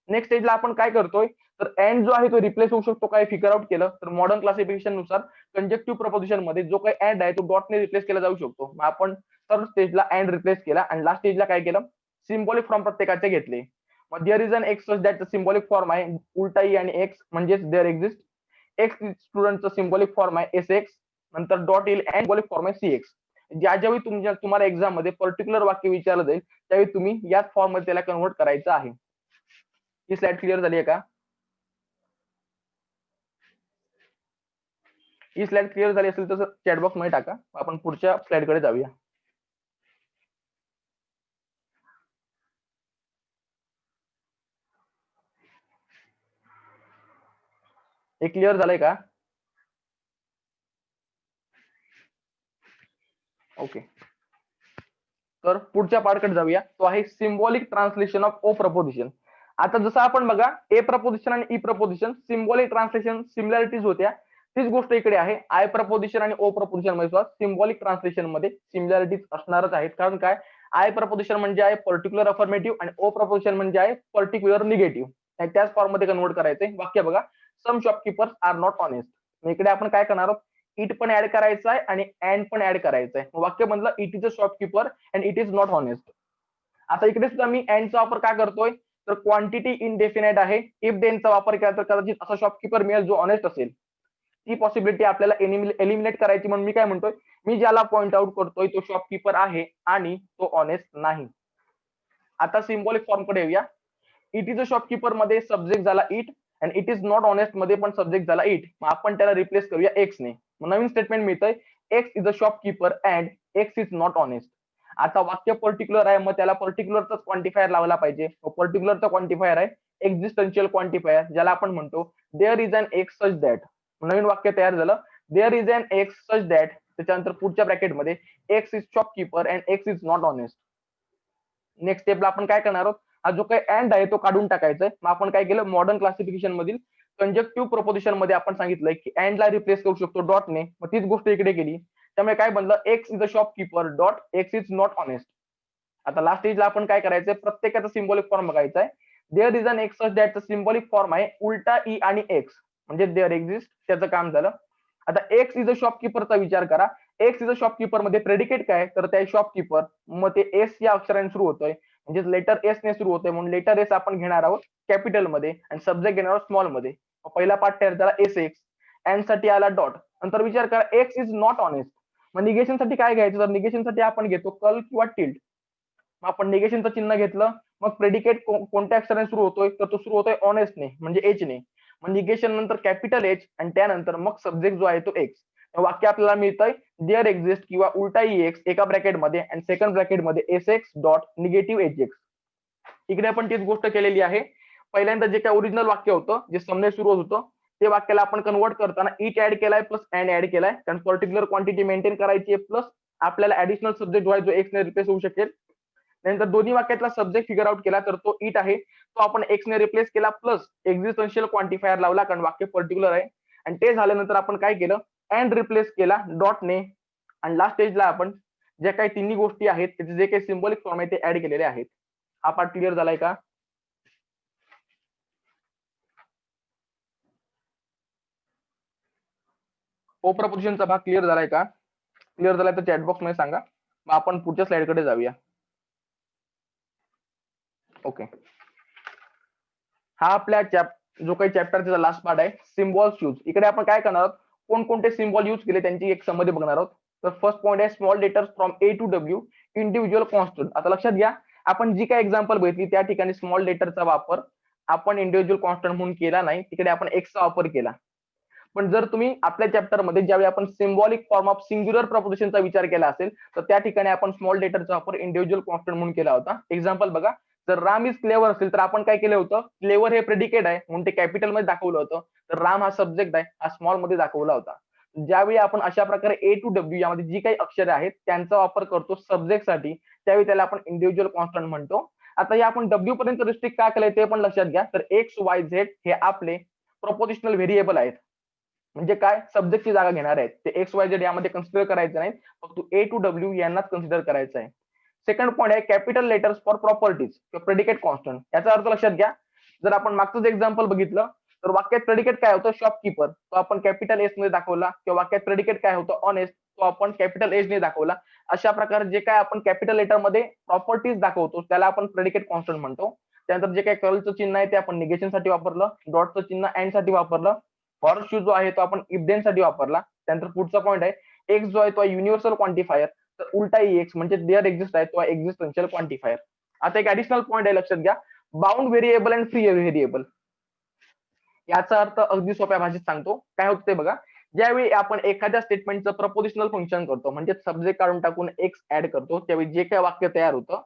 Speaker 1: नेक्स्ट स्टेजला आपण काय करतोय तर एंड जो आहे तो रिप्लेस होऊ शकतो काय फिगर आउट केलं तर मॉडर्न क्लासिफिकेशन नुसार कंजक्टिव्ह प्रपोजिशन मध्ये जो काही एंड आहे तो डॉटने रिप्लेस केला जाऊ शकतो. मग आपण थर्ड स्टेजला एंड रिप्लेस केला आणि लास्ट स्टेजला काय केलं, सिम्बॉलिक फॉर्म प्रत्येकाचे घेतले. मग there is an X such that symbolic form आहे उलटा ई आणि एक्स म्हणजेच देअर एक्झिस्ट. एक्स स्टुडंटचं सिम्बॉलिक फॉर्म आहे एस एक्स, नंतर डॉट येईल अँड सिम्बॉलिक फॉर्म आहे सी एक्स. ज्यावेळी तुम्हाला एक्झाम मध्ये पर्टिक्युलर वाक्य विचारलं जाईल त्यावेळी तुम्ही याच फॉर्म मध्ये त्याला कन्व्हर्ट करायचं आहे. ही स्लाइड क्लिअर झाली आहे का? ही स्लाइड क्लिअर झाली असेल तर चॅटबॉक्स मध्ये टाका. आपण पुढच्या स्लाइड कडे जाऊया. हे क्लिअर झालंय का? ओके, तर पुढच्या पार्टकडे जाऊया. तो आहे symbolic translation of O proposition. आता जसं आपण बघा ए प्रपोजिशन आणि E proposition symbolic translation similarities होत्या, तीच गोष्ट इकडे आहे. आय प्रपोजिशन आणि ओ प्रपोजिशन मध्ये सुद्धा सिम्बॉलिक ट्रान्सलेशन मध्ये सिमिलॅरिटीज असणारच आहेत. कारण काय, आय प्रपोजिशन म्हणजे आहे पर्टिक्युलर अफर्मेटिव्ह आणि ओ प्रपोजिशन म्हणजे आहे पर्टिक्युलर निगेटिव्ह. त्याच फॉर्म मध्ये कन्वर्ट करायचंय. वाक्य बघा, सम शॉपकीपर्स आर नॉट ऑनेस्ट. इकडे आपण काय करणार आहोत, इट पण ऍड करायचं आहे आणि अँड पण ऍड करायचं आहे. वाक्य म्हणलं it is a shopkeeper and it is not honest. आता इकडे सुद्धा मी अँडचा वापर का करतोय तर क्वांटिटी इनडेफिनाइट आहे. इफ देनचा वापर केला तर कदाचित असा शॉपकीपर मिळेल जो ऑनेस्ट असेल. ती पॉसिबिलिटी आपल्याला एलिमिनेट करायची म्हणून मी काय म्हणतोय, मी ज्याला पॉइंट आउट करतोय तो शॉपकीपर आहे आणि तो ऑनेस्ट नाही. आता सिम्बॉलिक फॉर्म कडे येऊया. इट इज अ शॉपकीपर मध्ये सब्जेक्ट झाला इट आणि इट इज नॉट ऑनेस्ट मध्ये पण सब्जेक्ट झाला इट. मग आपण त्याला रिप्लेस करूया एक्स ने. मग नवीन स्टेटमेंट मिळतंय, x is a shopkeeper and X is not honest. आता वाक्य पर्टिक्युलर आहे मग त्याला पर्टिक्युलरचाच क्वांटिफायर लावला पाहिजे. पर्टिक्युलरचा क्वांटिफायर आहे एक्झिस्टन्शियल क्वांटिफायर, ज्याला आपण म्हणतो there is an X such that. नवीन वाक्य तयार झालं, there is an X such that. त्याच्यानंतर पुढच्या ब्रॅकेटमध्ये X is shopkeeper and X is not honest. Next स्टेपला आपण काय करणार आहोत, हा जो काही अँड आहे तो काढून टाकायचा आहे. मग आपण काय केलं, मॉडर्न क्लासिफिकेशन मधील कंजक्टिव्ह प्रपोजिशन मध्ये आपण सांगितलंय की अँडला रिप्लेस करू शकतो डॉटने. मग तीच गोष्ट इकडे केली. त्यामुळे काय बनलं, X is a shopkeeper dot X is not honest. आता लास्ट स्टेजला आपण काय करायचंय, प्रत्येकाचा सिम्बॉलिक फॉर्म बघायचा आहे. There is an X such दॅटचा सिम्बॉलिक फॉर्म आहे उलटा ई आणि एक्स म्हणजे देअर एक्झिस्ट. त्याचं काम झालं. आता एक्स इज अ शॉपकीपरचा विचार करा. एक्स इज अ शॉपकीपर मध्ये प्रेडिकेट काय तर त्या शॉपकीपर, मग ते एस या अक्षराने सुरू होतोय म्हणजे लेटर एस ने सुरू होतोय म्हणून लेटर एस आपण घेणार आहोत कॅपिटल मध्ये आणि सब्जेक्ट घेणार आहोत स्मॉल मध्ये. पहिला पार्ट तयार झाला एस एक्स, एन साठी आला डॉट. नंतर विचार करा एक्स इज नॉट ऑनेस्ट. मग निगेशन साठी काय घ्यायचं तर निगेशन साठी आपण घेतो कल किंवा टिल्ट. मग आपण निगेशनचं चिन्ह घेतलं. मग प्रेडिकेट कोणत्या अक्षराने सुरू होतोय तर तो सुरू होतोय ऑनेस्टने म्हणजे एच ने. मग निगेशन नंतर कॅपिटल एच आणि त्यानंतर मग सब्जेक्ट जो आहे तो एक्स. वाक्य आपल्याला मिळतंय देअर एक्झिस्ट किंवा उलटा ई एक्स एका ब्रॅकेटमध्ये आणि सेकंड ब्रॅकेटमध्ये S X dot negative H X. इकडे आपण तीच गोष्ट केलेली आहे. पहिल्यांदा जे काही ओरिजिनल वाक्य होतं जे समने सुरू होत होतं ते वाक्याला आपण कन्वर्ट करताना इट ऍड केलाय प्लस अँड ऍड केलाय, कारण पर्टिक्युलर क्वांटिटी मेंटेन करायची आहे प्लस आपल्याला ऍडिशनल सब्जेक्ट जो आहे जो एक्स ने रिप्लेस होऊ शकेल. त्यानंतर दोन्ही वाक्यातला सब्जेक्ट फिगर आउट केला तर तो इट आहे, तो आपण एक्स ने रिप्लेस केला प्लस एक्झिस्टन्शियल क्वांटिफायर लावला कारण वाक्य पर्टिक्युलर आहे. आणि ते झाल्यानंतर आपण काय केलं, अँड रिप्लेस केला डॉटने. आणि लास्ट स्टेजला आपण ज्या काही तिन्ही गोष्टी आहेत त्याचे जे काही सिम्बॉलिक फॉर्म आहे ते ऍड केलेले आहेत. हा पार्ट क्लिअर झालाय का? ओ प्रपोजिशनचा भाग क्लिअर झालाय का? क्लिअर झालाय तर चॅटबॉक्स मध्ये सांगा. मग आपण पुढच्या स्लाइड कडे जाऊया. ओके, हा आपल्या जो काही चॅप्टरचा लास्ट पार्ट आहे सिम्बॉल्स यूज. इकडे आपण काय करणार आहोत, कोणकोणते सिम्बॉल यूज केले त्यांची एक समरी बघणार आहोत. तर फर्स्ट पॉईंट आहे small letters from A to W individual constant. आता लक्षात घ्या, आपण जी काही एक्झाम्पल बघितली त्या ठिकाणी स्मॉल लेटरचा वापर आपण इंडिव्हिज्युअल कॉन्स्टंट म्हणून केला नाही, तिकडे आपण एक्सचा वापर केला. पण जर तुम्ही आपल्या चॅप्टर मध्ये ज्यावेळी आपण सिम्बॉलिक फॉर्म ऑफ सिंग्युलर प्रपोजिशनचा विचार केला असेल तर त्या ठिकाणी आपण स्मॉल लेटरचा वापर इंडिव्हिज्युअल कॉन्स्टंट म्हणून केला होता. एक्झाम्पल बघा, जर राम इज क्लेवर असेल तर आपण काय केलं होतं, क्लेवर हे प्रेडिकेट आहे म्हणून ते कॅपिटल मध्ये दाखवलं होतं. तर राम हा सब्जेक्ट आहे, हा स्मॉल मध्ये दाखवला होता. ज्यावेळी आपण अशा प्रकारे ए टू डब्ल्यू यामध्ये जी काही अक्षरे आहेत त्यांचा वापर करतो सब्जेक्ट साठी त्यावेळी त्याला आपण इंडिव्हिज्युअल कॉन्स्टंट म्हणतो. आता हे आपण डब्ल्यू पर्यंत रिस्ट्रिक्ट का केलंय ते पण लक्षात घ्या. तर एक्स वाय झेड हे आपले प्रपोजिशनल व्हेरिएबल आहेत. म्हणजे काय, सब्जेक्टची जागा घेणार आहेत ते एक्स वाय झेड यामध्ये कन्सिडर करायचं नाही, फक्त ए टू डब्ल्यू यांनाच कन्सिडर करायचं आहे. सेकंड पॉईंट आहे कॅपिटल लेटर्स फॉर प्रॉपर्टीज किंवा प्रेडिकेट कॉन्स्टंट. याचा अर्थ लक्षात घ्या, जर आपण मागचं एक्झाम्पल बघितलं तर वाक्यात प्रेडिकेट काय होतं, शॉपकीपर, तो आपण कॅपिटल एस मध्ये दाखवला, किंवा वाक्यात प्रेडिकेट काय होतं, ऑनेस्ट, तो आपण कॅपिटल एस ने दाखवला. अशा प्रकारे जे काय आपण कॅपिटल लेटर मध्ये प्रॉपर्टीज दाखवतो त्याला आपण प्रेडिकेट कॉन्स्टंट म्हणतो. त्यानंतर जे काही कर्लचं चिन्ह आहे ते आपण निगेशन साठी वापरलं, डॉटचं चिन्ह अँड साठी वापरलं, फॉर शू जो आहे तो आपण इफ देन साठी वापरला. त्यानंतर पुढचा पॉईंट आहे एक्स जो आहे तो युनिव्हर्सल क्वांटिफायर, तर उलटा एक्स म्हणजे देअर एक्झिस्ट आहे तो एक्झिस्टन्शियल क्वांटिफायर. आता एक ऍडिशनल पॉईंट आहे लक्षात घ्या, bound variable and free variable. याचा अर्थ अगदी सोप्या भाषेत सांगतो, काय होतं ते बघा. ज्यावेळी आपण एखाद्या स्टेटमेंटचं प्रपोजिशनल फंक्शन करतो, म्हणजे सब्जेक्ट काढून टाकून एक्स ऍड करतो, त्यावेळी जे काही वाक्य तयार होतं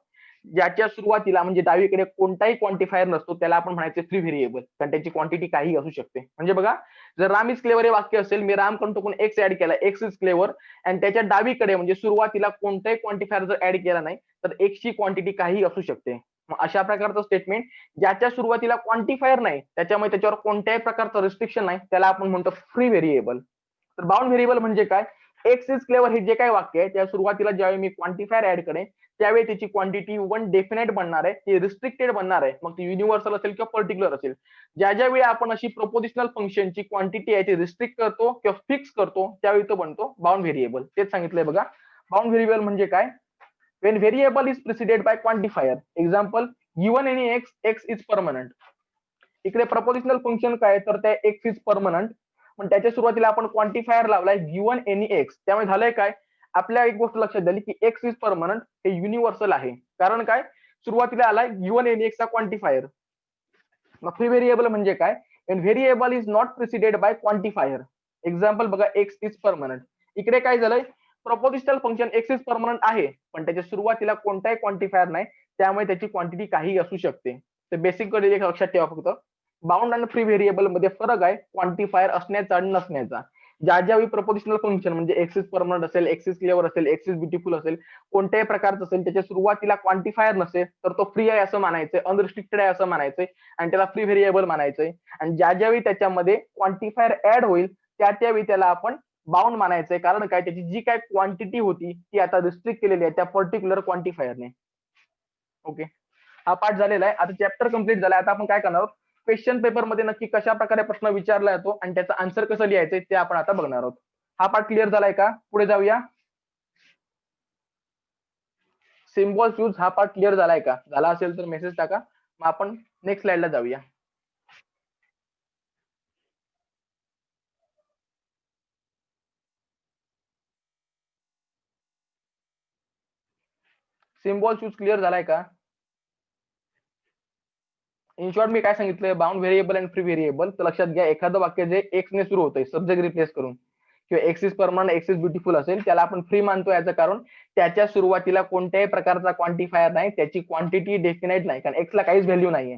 Speaker 1: ज्याच्या सुरुवातीला म्हणजे डावीकडे कोणताही क्वांटिफायर नसतो त्याला आपण म्हणायचे फ्री व्हेरिएबल, कारण त्याची क्वांटिटी काही असू शकते. म्हणजे बघा, जर राम इज क्लेवर हे वाक्य असेल, मी राम कडून टाकून एक्स ऍड केला, एक्स इज क्लेवर, आणि त्याच्या डावीकडे म्हणजे सुरुवातीला कोणताही क्वांटिफायर जर ऍड केला नाही तर एक्सची क्वांटिटी काही असू शकते. मग अशा प्रकारचं स्टेटमेंट ज्याच्या सुरुवातीला क्वांटिफायर नाही, त्याच्यामुळे त्याच्यावर कोणत्याही प्रकारचं रिस्ट्रिक्शन नाही, त्याला आपण म्हणतो फ्री व्हेरिएबल. तर बाउंड व्हेरिएबल म्हणजे काय, एक्स इज क्लेवर हे जे काही वाक्य आहे त्या सुरुवातीला ज्यावेळी मी क्वांटिफायर ऍड करेन त्यावेळी त्याची क्वांटिटी वन डेफिनेट बनणार आहे, ती रिस्ट्रिक्टेड बनणार आहे, मग ती युनिव्हर्सल असेल किंवा पर्टिक्युलर असेल. ज्यावेळी आपण अशी प्रोपोजिशनल फंक्शनची क्वांटिटी आहे ती रिस्ट्रिक्ट करतो किंवा फिक्स करतो त्यावेळी तो बनतो बाउंड व्हेरिएबल. तेच सांगितलंय बघा. बाउंड व्हेरिएबल म्हणजे काय, when variable is preceded by quantifier, example given any x, x is permanent. इकडे प्रपोजिशनल फंक्शन काय, तर त्या x इज परमनंट, पण त्याच्या सुरुवातीला आपण क्वांटिफायर लावलाय गिवन एनी एक्स. त्यामुळे झालंय काय, आपल्या एक गोष्ट लक्षात झाली की एक्स इज परमनंट हे युनिव्हर्सल आहे, कारण काय, सुरुवातीला आलाय गिवन एनी एक्स चा क्वांटिफायर. मग फ्री व्हेरिएबल म्हणजे काय, when variable is not preceded by quantifier, example बघा एक्स इज परमनंट. इकडे काय झालंय, prepositional function x is permanent आहे पण त्याच्या सुरुवातीला कोणताही क्वांटिफायर नाही, त्यामुळे त्याची क्वांटिटी काही असू शकते. तर बेसिक कडे एक लक्षात ठेवा फक्त, बाउंड आणि फ्री व्हेरिएबल मध्ये फरक आहे क्वांटिफायर असण्याचा आणि नसण्याचा. ज्यावेळी प्रपोजिशनल फंक्शन म्हणजे एक्स इज परमनंट असेल, एक्स इज क्लेवर असेल, एक्स इज ब्युटिफुल असेल, कोणत्याही प्रकारचं असेल, त्याच्या सुरुवातीला क्वांटिफायर नसेल तर तो फ्री आहे असं म्हणायचंय, अनरिस्ट्रिक्टेड आहे असं म्हणायचंय आणि त्याला फ्री व्हेरिएबल म्हणायचंय. आणि ज्यावेळी त्याच्यामध्ये क्वांटिफायर ऍड होईल त्यावेळी त्याला आपण बाउंड मानायचंय, कारण काय, त्याची जी काय क्वांटिटी होती ती आता रिस्ट्रिक्ट केलेली आहे त्या पर्टिक्युलर क्वांटिफायरने. ओके, हा पार्ट झालेला आहे. आता चॅप्टर कम्प्लीट झालाय. आता आपण काय करणार आहोत, क्वेश्चन पेपर मध्ये नक्की कशा प्रकारे प्रश्न विचारला जातो आणि त्याचा आन्सर कसं लिहायचंय ते आपण आता बघणार आहोत. हा पार्ट क्लिअर झालाय का, पुढे जाऊया. सिम्बॉल यूज हा पार्ट क्लिअर झालाय का, झाला असेल तर मेसेज टाका, मग आपण नेक्स्ट स्लाइडला जाऊया. सिम्बॉल यूज क्लिअर झालाय का. इन शॉर्ट मी काय सांगितलंय, बाउंड व्हेरिएबल आणि फ्री व्हेरिएबल. तर लक्षात घ्या, एखादं वाक्य जे एक्स ने सुरू होतंय सब्जेक्ट रिप्लेस करून, किंवा x is permanent, x is beautiful असेल, त्याला आपण फ्री मानतो. याचं कारण त्याच्या सुरुवातीला कोणत्याही प्रकारचा क्वांटिफायर नाही, त्याची क्वांटिटी डेफिनाइट नाही, कारण एक्सला काहीच व्हॅल्यू नाहीये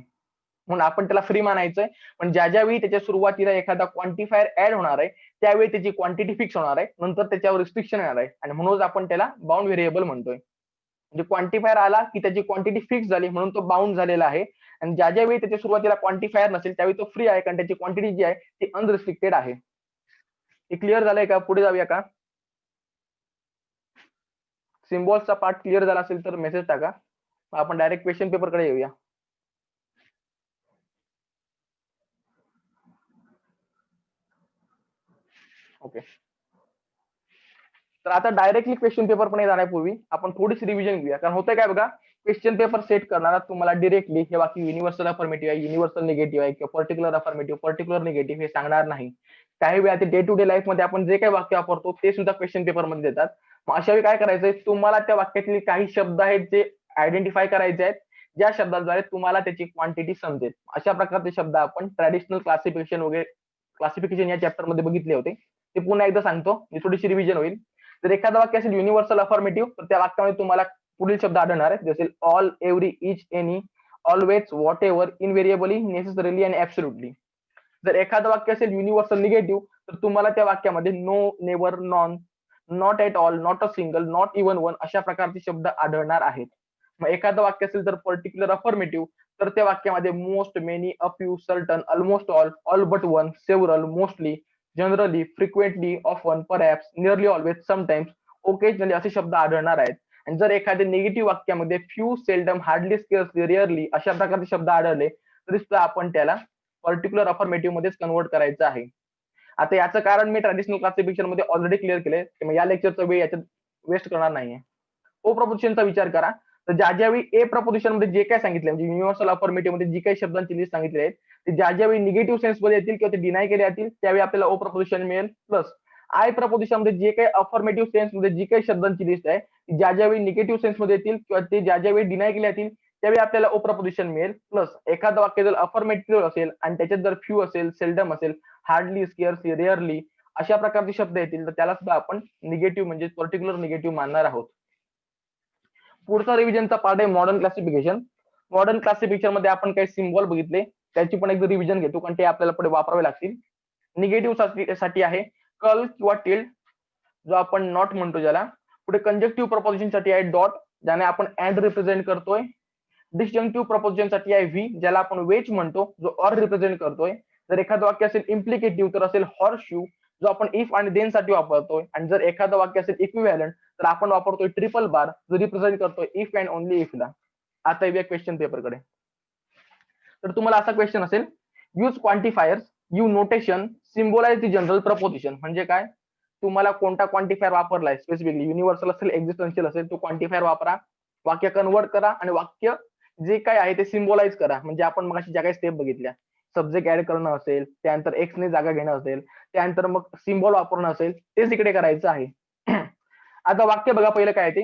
Speaker 1: म्हणून आपण त्याला फ्री मानायचंय. पण ज्यावेळी त्याच्या सुरुवातीला एखादा क्वांटिफायर ऍड होणार आहे त्यावेळी त्याची क्वांटिटी फिक्स होणार आहे, नंतर त्याच्यावर रिस्ट्रिक्शन येणार आहे आणि म्हणून आपण त्याला बाउंड व्हेरिएबल म्हणतोय. म्हणजे क्वांटिफायर आला की त्याची क्वांटिटी फिक्स झाली म्हणून तो बाउंड झालेला आहे, आणि ज्यावेळी त्याच्या सुरुवातीला क्वांटिफायर नसेल त्यावेळी तो फ्री आहे, कारण त्याची क्वांटिटी जी आहे ती अनरिस्ट्रिक्टेड आहे. हे क्लिअर झालंय का, पुढे जाऊया का. सिम्बॉल्सचा पार्ट क्लिअर झाला असेल तर मेसेज टाका, आपण डायरेक्ट क्वेश्चन पेपर कडे येऊया. ओके, तर आता डायरेक्टली क्वेश्चन पेपर पण जाण्यापूर्वी आपण थोडीशी रिव्हिजन घेऊया. कारण होतंय काय बघा, क्वेश्चन पेपर सेट करणारा तुम्हाला डिरेक्टली हे वाक्य युनिव्हर्सल अफर्मेटिव्ह आहे, युनिव्हर्सल निगेटिव्ह आहे किंवा पर्टिक्युलर अफर्मेटिव्ह, पर्टिक्युलर निगेटिव्ह हे सांगणार नाही. काही वेळा ते डे टू डे लाईफ मध्ये आपण जे काही वाक्य वापरतो ते सुद्धा क्वेश्चन पेपर मध्ये देतात. मग अशा वेळी काय करायचंय, तुम्हाला त्या वाक्यातले काही शब्द आहेत जे आयडेंटिफाय करायचे आहेत, ज्या शब्दाद्वारे तुम्हाला त्याची क्वांटिटी समजेल. अशा प्रकारचे शब्द आपण ट्रॅडिशनल क्लासिफिकेशन वगैरे क्लासिफिकेशन या चॅप्टर मध्ये बघितले होते. ते पुन्हा एकदा सांगतो, मी थोडीशी रिव्हिजन होईल. जर एखादं वाक्य असेल युनिव्हर्सल अफर्मेटिव्ह तर त्या वाक्यामध्ये तुम्हाला पुढील शब्द आढळणार आहेत, जसे all, every, each, any, always, whatever, invariably, necessarily आणि ऍब्सोल्युटली. जर एखादं वाक्य असेल युनिव्हर्सल निगेटिव्ह तर तुम्हाला त्या वाक्यामध्ये no, never, non, not at all, not a single, not even one अशा प्रकारचे शब्द आढळणार आहेत. मग एखादं वाक्य असेल तर पर्टिक्युलर अफर्मेटिव्ह तर त्या वाक्यामध्ये most, many, a few, certain, almost all but one, several, mostly, generally, frequently, often, perhaps, nearly always, sometimes, occasionally असे शब्द आढळणार आहेत. आणि जर एखाद्या निगेटिव्ह वाक्यामध्ये फ्यू, सेल्डम, हार्डली, स्केअर्सली, रेअरली अशा प्रकारचे शब्द आढळले तरी सुद्धा आपण त्याला पर्टिक्युलर अफर्मेटिव्ह मध्येच कन्वर्ट करायचं आहे. आता याचं कारण मी ट्रॅडिशनल क्लासिफिकेशन मध्ये ऑलरेडी क्लिअर केलंय, या लेक्चरचा वेळ याच्यात वेस्ट करणार नाहीये. ओ प्रपोजिशनचा विचार करा, तर ज्यावेळी ए प्रपोजिशन मध्ये जे काय सांगितले म्हणजे युनिव्हर्सल अफर्मेटिव्ह मध्ये जी काही शब्दांची लिस्ट सांगितली आहेत ते ज्यावेळी निगेटिव्ह सेन्स मध्ये येतील किंवा ते डिनाय केले जातील त्यावेळी आपल्याला ओ प्रपोजिशन मिळेल. प्लस आय प्रपोजिशन मध्ये जे काही अफर्मेटिव्ह सेन्स मध्ये जी काही शब्दांची लिस्ट आहे ज्यावेळी निगेटिव्ह सेन्स मध्ये येतील किंवा ते ज्यावेळी डिनाय केले जातील त्यावेळी आपल्याला ओ प्रपोजिशन मिळेल. प्लस एखादं वाक्य जर अफर्मेटिव्ह असेल आणि त्याच्यात जर फ्यू असेल, सेल्डम असेल, हार्डली, स्केअर्सली, रेअरली अशा प्रकारचे शब्द येतील तर त्याला सुद्धा आपण निगेटिव्ह म्हणजे पर्टिक्युलर निगेटिव्ह मानणार आहोत. पुढचा रिव्हिजनचा पार्ट आहे मॉडर्न क्लासिफिकेशन. मॉडर्न क्लासिफिकेशन मध्ये आपण काही सिम्बॉल बघितले त्याची पण एकदा रिव्हिजन घेतो कारण ते आपल्याला पुढे वापरावे लागतील. निगेटिव्ह साठी आहे कल किंवा टिल्ड जो आपण नॉट म्हणतो ज्याला. पुढे कंजक्टिव्ह प्रपोजिशन साठी आहे डॉट ज्याने आपण अँड रिप्रेझेंट करतोय. डिस्जंक्टिव्ह प्रपोजिशन साठी आहे व्ही ज्याला आपण वेच म्हणतो जो ऑर रिप्रेझेंट करतोय. जर एखादं वाक्य असेल इम्प्लिकेटिव्ह तर असेल हॉर्स शू जो आपण इफ आणि देन साठी वापरतोय. आणि जर एखादं वाक्य असेल इक्विव्हॅलंट तर आपण वापरतोय ट्रिपल बार जो रिप्रेझेंट करतोय इफ अँड ओनली इफ ला. आता येऊया क्वेश्चन पेपरकडे. तर तुम्हाला असा क्वेश्चन असेल use quantifiers, you notation, symbolise the general preposition. म्हणजे काय, तुम्हाला कोणता क्वांटिफायर वापरलाय स्पेसिफिकली युनिव्हर्सल असेल एक्झिस्टन्शियल असेल तो क्वांटिफायर वापरा, वाक्य कन्वर्ट करा आणि वाक्य जे काय आहे ते सिम्बोलाइज करा. म्हणजे आपण मग ज्या काही स्टेप बघितल्या सब्जेक्ट ऍड करणं असेल, त्यानंतर एक्स ने जागा घेणं असेल, त्यानंतर मग सिम्बॉल वापरणं असेल तेच इकडे करायचं आहे. आता वाक्य बघा पहिलं काय ते,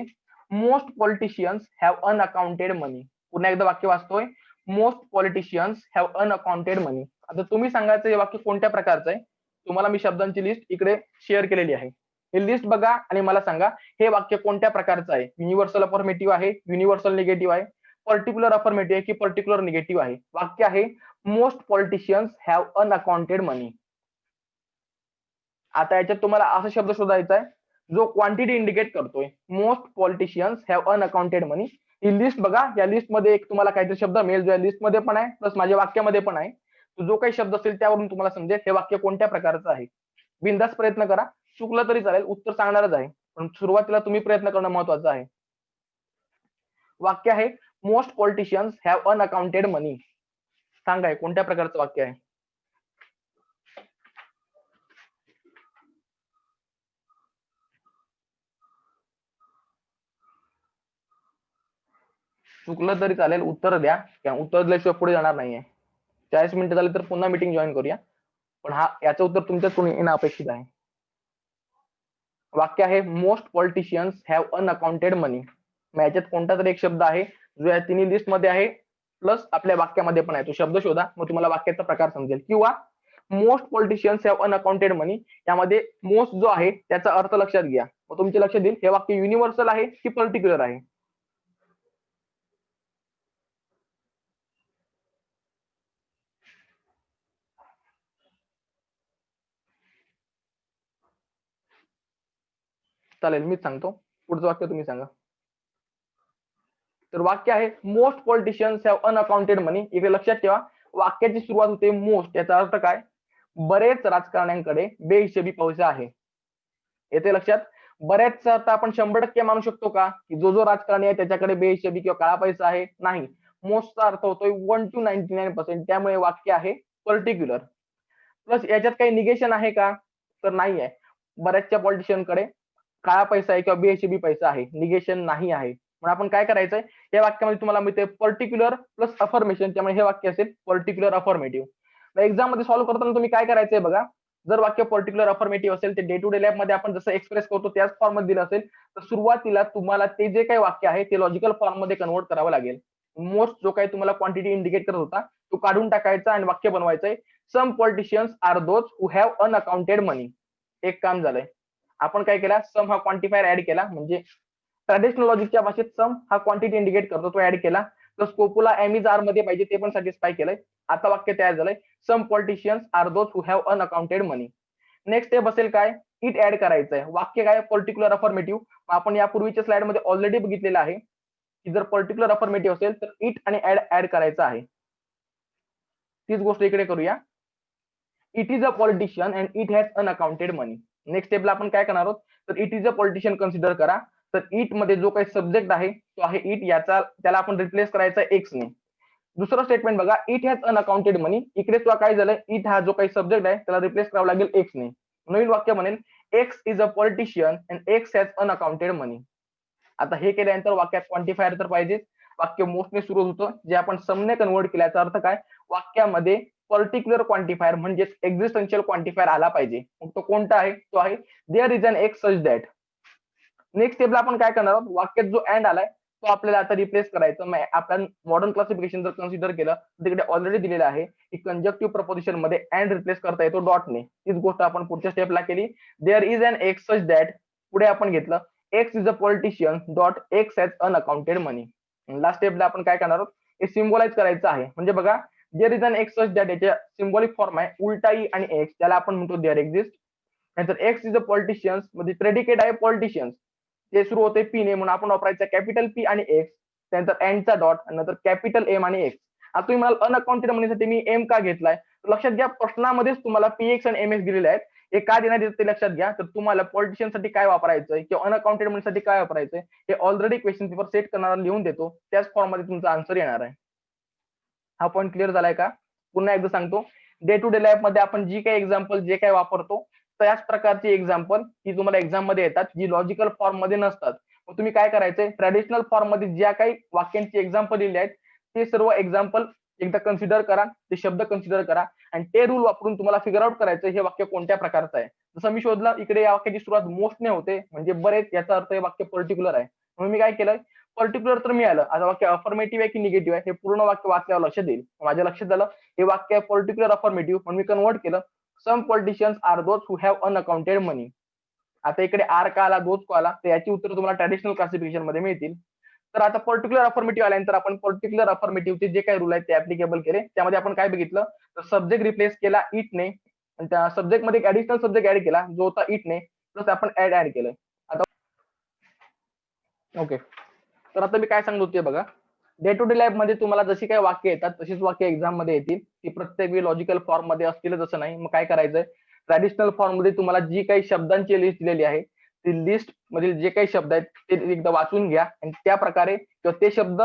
Speaker 1: मोस्ट पॉलिटिशियन्स हॅव अनअकाउंटेड मनी. पुन्हा एकदा वाक्य वाचतोय, most politicians have unaccounted money. आता तुम्ही सांगायचं हे वाक्य कोणत्या प्रकारचं आहे. तुम्हाला मी शब्दांची लिस्ट इकडे शेअर केलेली आहे. हे लिस्ट बघा आणि मला सांगा हे वाक्य कोणत्या प्रकारचं आहे. युनिव्हर्सल अफर्मेटिव्ह आहे, युनिव्हर्सल निगेटिव्ह आहे, पर्टिक्युलर अफर्मेटिव्ह आहे की पर्टिक्युलर निगेटिव्ह आहे. वाक्य आहे most politicians have unaccounted money. आता याच्यात तुम्हाला असा शब्द शोधायचा आहे जो क्वांटिटी इंडिकेट करतोय. Most politicians have unaccounted money. He list बघा, या लिस्ट मध्ये एक तुम्हाला काहीतरी शब्द मिळेल जो या लिस्ट मध्ये पण आहे प्लस माझ्या वाक्यामध्ये पण आहे. जो काही शब्द असेल त्यावरून तुम्हाला समजेल हे वाक्य कोणत्या प्रकारचं आहे. बिनधास्त प्रयत्न करा, चुकलं तरी चालेल, उत्तर सांगणारच आहे पण सुरुवातीला तुम्ही प्रयत्न करणं महत्वाचं आहे. वाक्य आहे मोस्ट पॉलिटिशियन्स हॅव अनअकाउंटेड मनी. सांगाय कोणत्या प्रकारचं वाक्य आहे. चुकलं तरी चालेल, उत्तर द्या, उत्तर दिल्याशिवाय पुढे जाणार नाहीये. 40 मिनिटं झाली तर पुन्हा मीटिंग जॉईन करूया, पण हा याचं उत्तर तुमच्याकडून येणं अपेक्षित आहे. वाक्य आहे most politicians have unaccounted money. मग याच्यात कोणता तरी एक शब्द आहे जो या तिन्ही लिस्ट मध्ये आहे प्लस आपल्या वाक्यामध्ये पण आहे. तो शब्द शोधा मग तुम्हाला वाक्याचा प्रकार समजेल. किंवा मोस्ट पॉलिटिशियन्स हॅव अनअकाउंटेड मनी यामध्ये मोस्ट जो आहे त्याचा अर्थ लक्षात घ्या. मग तुमच्या लक्षात येईल हे वाक्य युनिव्हर्सल आहे की पर्टिक्युलर आहे. चालेल मीच सांगतो, पुढचं वाक्य तुम्ही सांगा. तर वाक्य आहे most politicians have unaccounted money. इकडे लक्षात ठेवा वाक्याची सुरुवात होते मोस्ट, याचा अर्थ काय, बरेच राजकारण्यांकडे बेहिशेबी पैसा आहे. येते लक्षात. बऱ्याच अर्थ आपण 100% मानू शकतो का की जो जो राजकारणी आहे त्याच्याकडे बेहिशेबी किंवा काळा पैसा आहे. नाही, मोस्टचा अर्थ होतोय 1 to 99%. त्यामुळे वाक्य आहे पर्टिक्युलर. प्लस याच्यात काही निगेशन आहे का तर नाही आहे. बऱ्याचशा पॉलिटिशियनकडे काळा पैसा आहे किंवा बेहिशेबी पैसा आहे, निगेशन नाही आहे. मग आपण काय करायचंय या वाक्यामध्ये तुम्हाला मिळते पर्टिक्युलर प्लस अफर्मेशन. त्यामुळे हे वाक्य असेल पर्टिक्युलर अफर्मेटिव्ह. एक्झाम मध्ये सॉल्व्ह करताना तुम्ही काय करायचंय बघा, जर वाक्य पर्टिक्युलर अफर्मेटिव्ह असेल ते डे टू डे लाईफ मध्ये आपण जसं एक्सप्रेस करतो त्याच फॉर्म मध्ये दिलं असेल तर सुरुवातीला तुम्हाला ते जे काही वाक्य आहे ते लॉजिकल फॉर्म मध्ये कन्वर्ट करावं लागेल. मोस्ट जो काही तुम्हाला क्वांटिटी इंडिकेट करत होता तो काढून टाकायचा आणि वाक्य बनवायचंय some politicians are those who have unaccounted money. एक काम झालंय, आपण काय केला सम हा क्वांटिफायर ऍड केला. म्हणजे ट्रॅडिशनल लॉजिकच्या भाषेत सम हा क्वांटिटी इंडिकेट करतो तो ऍड केला. तर स्कोपुला एम आर मध्ये पाहिजे ते पण सॅटिस्फाय केलंय. आता वाक्य तयार झालंय some politicians are those who have unaccounted money. Next step असेल काय, इट ऍड करायचंय. वाक्य काय पर्टिक्युलर अफर्मेटिव्ह आपण यापूर्वीच्या स्लाइड मध्ये ऑलरेडी बघितलेलं आहे. की जर पर्टिक्युलर अफर्मेटिव्ह असेल तर इट आणि ऍड करायचं आहे. तीच गोष्ट इकडे करूया. It is a politician and it has unaccounted money. Next स्टेपला आपण काय करणार आहोत, तर it is a politician consider करा. तर इट मध्ये जो काही सब्जेक्ट आहे तो आहे इट, त्याला आपण रिप्लेस करायचा एक्स ने. दुसरं स्टेटमेंट बघा, इट हॅज अनअकाउंटेड मनी. इकडे तुला काय झालं, इट हा जो काही सब्जेक्ट आहे त्याला रिप्लेस करावं लागेल एक्स ने. नवीन वाक्य म्हणेल X is a politician and X has unaccounted money. आता हे केल्यानंतर वाक्यात क्वांटिफायर तर पाहिजे. वाक्य मोस्टने सुरू होतं, जे आपण समने कन्वर्ट केल्याचा अर्थ काय, वाक्यामध्ये पर्टिक्युलर क्वांटिफायर म्हणजेच एक्झिस्टन्शियल क्वांटिफायर आला पाहिजे. मग तो कोणता आहे, तो आहे there is an X such that. Next स्टेपला आपण काय करणार आहोत, वाक्यात जो एंड आलाय तो आपल्याला आता रिप्लेस करायचा. आपण मॉडर्न क्लासिफिकेशन जर कन्सिडर केलं तर तिकडे ऑलरेडी दिलेलं आहे की कंजक्टिव्ह प्रपोजिशन मध्ये एंड रिप्लेस करता येतो डॉटने. तीच गोष्ट आपण पुढच्या स्टेपला केली. There is an X such that, पुढे आपण घेतलं X is a politician dot X has unaccounted money. Last स्टेपला आपण काय करणार आहोत, हे सिम्बॉलाइज करायचं आहे. म्हणजे बघा, there is an X such that याच्या सिम्बॉलिक फॉर्म आहे उलटा ई आणि एक्स, त्याला आपण म्हणतो देअर एक्झिस्ट. नंतर एक्स इज अ पॉलिटिशियन्स मध्ये प्रेडिकेट आहे पॉलिटिशियन्स, ते सुरू होते पी ने, म्हणून आपण वापरायचं कॅपिटल पी आणि एक्स, त्यानंतर एंडचा डॉट, नंतर कॅपिटल एम आणि एक्स. आता तुम्ही मला अनअकाउंटेड मनीसाठी मी एम का घेतलाय, लक्षात घ्या प्रश्नामध्येच तुम्हाला पी एक्स आणि एम एक्स दिलेले आहेत. हे का देण्यात येतं ते लक्षात घ्या. तर तुम्हाला पॉलिटिशियनसाठी काय वापरायचंय किंवा अनअकाउंटेड मनीसाठी काय वापरायचंय हे ऑलरेडी क्वेश्चन पेपर सेट करणारा लिहून देतो, त्याच फॉर्म मध्ये तुमचा आन्सर येणार आहे. हा पॉईंट क्लिअर झालाय का? पुन्हा एकदा सांगतो, डे टू डे लाईफ मध्ये आपण जी काही एक्झाम्पल जे काही वापरतो त्याच प्रकारची एक्झाम्पल ही तुम्हाला एक्झाम मध्ये येतात, जी लॉजिकल फॉर्म मध्ये नसतात. मग तुम्ही काय करायचंय, ट्रॅडिशनल फॉर्म मध्ये ज्या काही वाक्यांची एक्झाम्पल लिहिली आहेत ते सर्व एक्झाम्पल एकदा कन्सिडर करा, ते शब्द कन्सिडर करा आणि ते रूल वापरून तुम्हाला फिगर आउट करायचं हे वाक्य कोणत्या प्रकारचं आहे. जसं मी शोधलं, इकडे या वाक्याची सुरुवात मोस्टने होते म्हणजे बरेच, याचा अर्थ हे वाक्य पर्टिक्युलर आहे. म्हणून मी काय केलं, पर्टिक्युलर तर मिळालं. आता वाक्य अफर्मेटिव्ह आहे की निगेटिव्ह आहे हे पूर्ण वाक्य वाचल्यावर लक्षात येईल. माझ्या लक्षात आलं हे वाक्य पर्टिक्युलर अफर्मेटिव्ह, म्हणून मी कन्वर्ट केलं some politicians are those who have unaccounted money. आता इकडे आर का आला, दोज का आला, तर याची उत्तर तुम्हाला ट्रॅडिशनल क्लासिफिकेशन मध्ये मिळतील. तर आता पर्टिक्युलर अफर्मेटिव्ह आल्यानंतर आपण पर्टिक्युलर अफर्मेटिव्हचे जे काही रूल आहेत ते ऍप्लिकेबल केले. त्यामध्ये आपण काय बघितलं, तर सब्जेक्ट रिप्लेस केला इटने आणि त्या सब्जेक्ट मध्ये एक ऍडिशनल सब्जेक्ट ऍड केला जो होता इटने, प्लस आपण ऍड केलं. आता ओके, तर आता मी काय सांगतो ते बघा. डे टू डे लाईफ मध्ये तुम्हाला जशी काही वाक्य येतात तशीच वाक्य एक्झाम मध्ये येतील. ती प्रत्येक वेळी लॉजिकल फॉर्म मध्ये असतील असं नाही. मग काय करायचंय, ट्रॅडिशनल फॉर्म मध्ये तुम्हाला जी काही शब्दांची लिस्ट दिलेली आहे ती लिस्ट मधील जे काही शब्द आहेत ते एकदा वाचून घ्या आणि त्या प्रकारे किंवा ते शब्द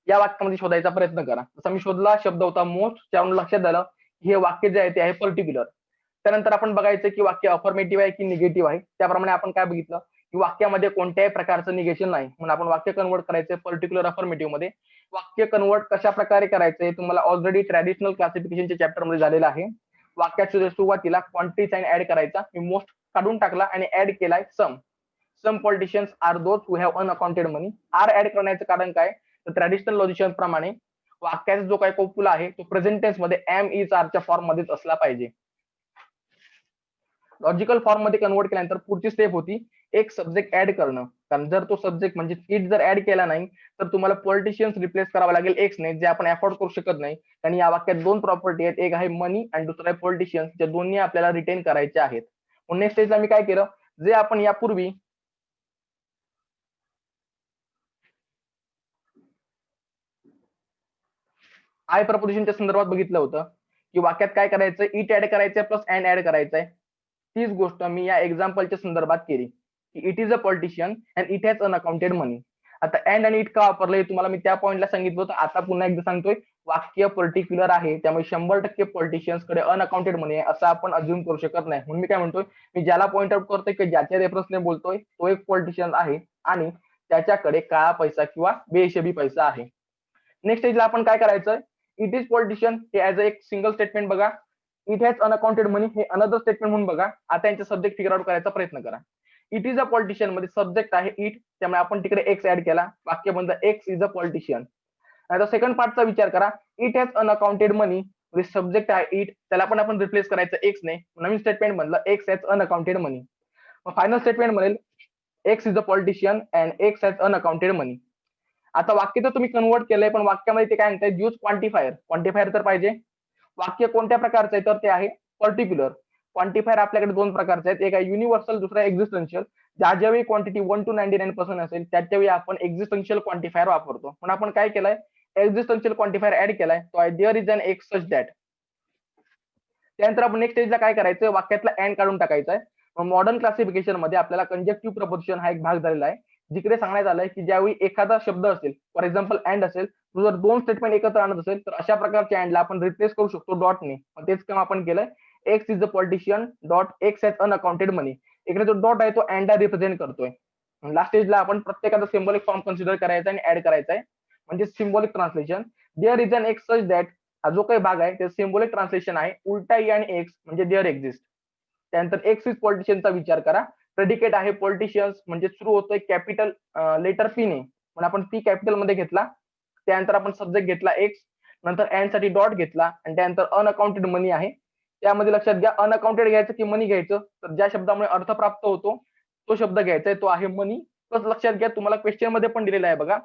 Speaker 1: या वाक्यामध्ये शोधायचा प्रयत्न करा. जसा मी शोधला शब्द होता मोस्ट, त्यावरून लक्षात आलं की हे वाक्य जे आहे ते आहे पर्टिक्युलर. त्यानंतर आपण बघायचं की वाक्य अफर्मेटिव्ह आहे की निगेटिव्ह आहे. त्याप्रमाणे आपण काय बघितलं की वाक्यामध्ये कोणत्याही प्रकारचं निगेशन नाही, म्हणून आपण वाक्य कन्वर्ट करायचं पर्टिक्युलर अफर्मेटिव्ह मध्ये. वाक्य कन्वर्ट कशा प्रकारे करायचंय तुम्हाला ऑलरेडी ट्रॅडिशनल क्लासिफिकेशनच्या चॅप्टर मध्ये झालेलं आहे. वाक्याच्या सुरुवातीला क्वांटिटी साइन ऍड करायचा, मी मोस्ट काढून टाकला आणि ऍड केलाय some. Some politicians are those who have unaccounted money. Are add करण्याचं कारण काय, तर ट्रॅडिशनल लॉजिशियन प्रमाणे वाक्याचा जो काही कोपुला आहे तो प्रेझेंट टेन्स मध्ये एम इज आरच्या फॉर्म मध्येच असला पाहिजे. लॉजिकल फॉर्म मध्ये कन्वर्ट केल्यानंतर पुढची स्टेप होती एक सब्जेक्ट ऍड करणं. कारण जर तो सब्जेक्ट म्हणजे इट जर ऍड केला नाही तर तुम्हाला पॉलिटिशियन्स रिप्लेस करावा लागेल एक्स ने, जे आपण अफोर्ड करू शकत नाही. आणि या वाक्यात दोन प्रॉपर्टी आहेत, एक आहे मनी आणि दुसरा आहे पॉलिटिशियन्स, जे दोन्ही आपल्याला रिटेन करायचे आहेत. नेक्स्ट स्टेजला मी काय केलं, जे आपण यापूर्वी आय प्रपोजिशनच्या संदर्भात बघितलं होतं की वाक्यात काय करायचं, इट ऍड करायचंय प्लस अँड ऍड करायचंय. तीच गोष्ट मी या एक्झाम्पलच्या संदर्भात केली की it is a politician and it has unaccounted money. आता अँड आणि इट का वापरलंय तुम्हाला मी त्या पॉईंटला सांगितलं होतं. आता पुन्हा एकदा सांगतोय, वाक्य पर्टिक्युलर आहे त्यामुळे 100% पॉलिटिशियन्स कडे अनअकाउंटेड मनी आहे असं आपण अज्युम करू शकत नाही. म्हणून मी काय म्हणतोय, मी ज्याला पॉईंट आउट करतोय की ज्याच्या रेफरन्सने बोलतोय तो एक पॉलिटिशियन आहे आणि त्याच्याकडे काळा पैसा किंवा बेहिशेबी पैसा आहे. नेक्स्ट स्टेजला आपण काय करायचं, इट इज पॉलिटिशियन हे ऍज अ एक सिंगल स्टेटमेंट बघा, इट हॅज अनअकाउंटेड मनी हे अनदर स्टेटमेंट म्हणून बघा. आता यांचे सब्जेक्ट फिगर आउट करायचा प्रयत्न करा. इट इज अ पॉलिटिशियन मध्ये सब्जेक्ट आहे इट, त्यामुळे आपण तिकडे एक्स ऍड केला, वाक्य बनलं एक्स इज अ पॉलिटिशियन. आता सेकंड पार्टचा विचार करा, इट हॅज अनअकाउंटेड मनी म्हणजे सब्जेक्ट आहे इट, त्याला पण आपण रिप्लेस करायचं एक्स ने, नवीन स्टेटमेंट बनलं एक्स हॅज अनअकाउंटेड मनी. मग फायनल स्टेटमेंट बनेल X is a politician and X has unaccounted money. आता वाक्य तर तुम्ही कन्वर्ट केलंय पण वाक्यामध्ये ते काय म्हणताय, यूज क्वांटिफायर. क्वांटिफायर तर पाहिजे. वाक्य कोणत्या प्रकारचं आहे तर ते आहे पर्टिक्युलर. क्वांटिफायर आपल्याकडे दोन प्रकारचे आहेत, एक आहे युनिव्हर्सल, दुसरा एक्झिस्टन्शियल. ज्यावेळी क्वांटिटी 1 to 99% असेल त्यावेळी आपण एक्झिस्टन्शियल क्वांटिफायर वापरतो. पण आपण काय केलंय, एक्झिस्टन्शियल क्वांटिफायर ऍड केलाय, तो आहे there is an X such that. त्यानंतर आपण नेक्स्ट स्टेजला काय करायचं, वाक्यातला अँड काढून टाकायचा आहे. मॉडर्न क्लासिफिकेशन मध्ये आपल्याला कंजक्टिव्ह प्रपोजिशन हा एक भाग झालेला आहे, जिकडे सांगण्यात आलंय की ज्यावेळी एखादा शब्द असेल, फॉर एक्झाम्पल अँड असेल, तो जर दोन स्टेटमेंट एकत्र आणत असेल तर अशा प्रकारच्या अँडला आपण रिप्लेस करू शकतो डॉटने. तेच काम आपण केलंय. X is the politician dot X has unaccounted money. इकडे जो डॉट आहे तो अँडला रिप्रेझेंट करतोय. लास्ट स्टेजला आपण प्रत्येकाचा सिम्बॉलिक फॉर्म कन्सिडर करायचा आणि ऍड करायचा आहे, म्हणजे symbolic translation. There is an X such that, हा जो काही भाग आहे ते सिम्बॉलिक ट्रान्सलेशन आहे. उलटा ई आणि एक्स म्हणजे देअर एक्झिस्ट. त्यानंतर एक्स इज पॉलिटिशियनचा विचार करा. प्रेडिकेट आहे पॉलिटिशियन्स, म्हणजे सुरू होतोय कॅपिटल लेटर पी ने, पण आपण पी कॅपिटल मध्ये घेतला. त्यानंतर आपण सब्जेक्ट घेतला एक्स, नंतर अँड साठी डॉट घेतला आणि त्यानंतर अनअकाउंटेड मनी आहे. त्यामध्ये लक्षात घ्या, अनअकाउंटेड घ्यायचं की मनी घ्यायचं, तर ज्या शब्दामुळे अर्थ प्राप्त होतो तो शब्द घ्यायचा आहे, तो आहे मनी. प्लस लक्षात घ्या, तुम्हाला क्वेश्चन मध्ये पण दिलेला आहे बघा,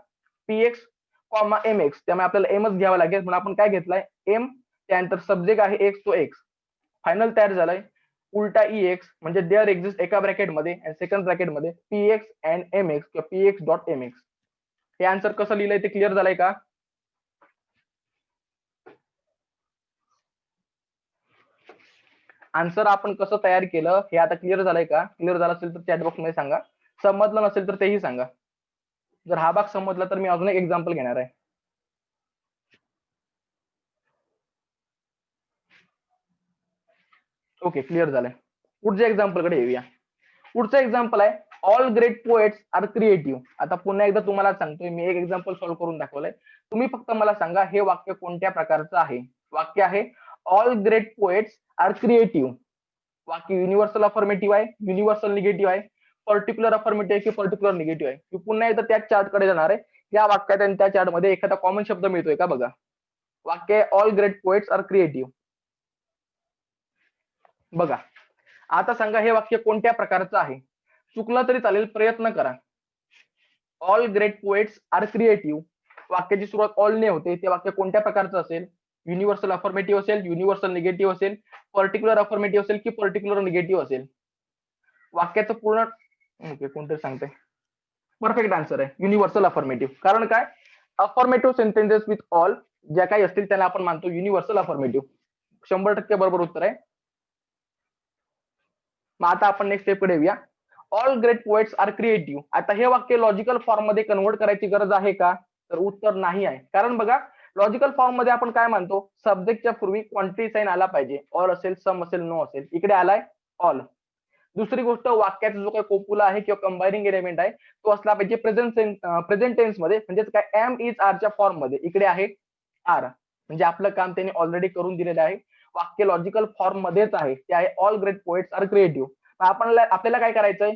Speaker 1: P X comma M X, त्यामुळे आपल्याला एमच घ्यावा लागेल, म्हणून आपण काय घेतलाय एम. त्यानंतर सब्जेक्ट आहे एक्स, तो एक्स फायनल तयार झालाय. उलटा ई एक्स म्हणजे देअर एक्झिस्ट एका ब्रॅकेटमध्ये आणि सेकंड ब्रॅकेटमध्ये P X and M X किंवा P X dot M X. हे आन्सर कसं लिहिलंय ते क्लिअर झालंय का? आन्सर आपण कसं तयार केलं हे आता क्लिअर झालंय का? क्लिअर झालं असेल तर चॅट बॉक्स मध्ये सांगा. समजलं नसेल तर तेही सांगा. जर हा भाग समजला तर मी अजून एक एक्झाम्पल घेणार आहे. ओके, क्लिअर झालंय. पुढच्या एक्झाम्पल कडे येऊया. पुढचं एक्झाम्पल आहे all great poets are creative. आता पुन्हा एकदा तुम्हाला सांगतोय, मी एक एक्झाम्पल सॉल्व्ह करून दाखवलंय. तुम्ही फक्त मला सांगा हे वाक्य कोणत्या प्रकारचं आहे. वाक्य आहे all great poets are creative. वाक्य युनिव्हर्सल अफर्मेटिव्ह आहे, युनिव्हर्सल निगेटिव्ह आहे, पर्टिक्युलर अफर्मेटिव्ह आहे की पर्टिक्युलर निगेटिव्ह आहे. मी पुन्हा एकदा त्याच चार्ट कडे जाणार आहे. या वाक्यात आणि त्या चार्ट मध्ये एखादा कॉमन शब्द मिळतोय का बघा. वाक्य all great poets are creative. बघा, आता सांगा हे वाक्य कोणत्या प्रकारचं आहे. चुकलं तरी चालेल, प्रयत्न करा. All great poets are creative, वाक्याची सुरुवात ऑल ने होते, ते वाक्य कोणत्या प्रकारचं असेल. युनिव्हर्सल अफर्मेटिव्ह असेल, युनिव्हर्सल निगेटिव्ह असेल, पर्टिक्युलर अफर्मेटिव्ह असेल की पर्टिक्युलर निगेटिव्ह असेल. वाक्याचं पूर्ण ओके कोणतरी सांगते, परफेक्ट आन्सर आहे युनिव्हर्सल अफर्मेटिव्ह. कारण काय, अफर्मेटिव्ह सेंटेन्सेस विथ ऑल ज्या काही असतील त्याला आपण मानतो युनिव्हर्सल अफर्मेटिव्ह. 100% बरोबर उत्तर आहे. मग आता आपण नेक्स्ट स्टेप कडे येऊया. All great poets are creative. आता हे वाक्य लॉजिकल फॉर्म मध्ये कन्व्हर्ट करायची गरज आहे का, तर उत्तर नाही आहे. कारण बघा, लॉजिकल फॉर्म मध्ये आपण काय मानतो, सब्जेक्टच्या पूर्वी क्वांटिटी साइन आला पाहिजे. ऑल असेल, सम असेल, नो असेल. इकडे आलाय ऑल. दुसरी गोष्ट, वाक्याचा जो काही कोपुला आहे किंवा कंबायनिंग एलिमेंट आहे तो असला पाहिजे प्रेझेंट टेन्स मध्ये, म्हणजेच काय एम इज आरच्या फॉर्म मध्ये. इकडे आहे आर, म्हणजे आपलं काम त्यांनी ऑलरेडी करून दिलेलं आहे. वाक्य लॉजिकल फॉर्म मध्येच आहे, ते आहे all great poets are creative. आपल्याला काय करायचंय,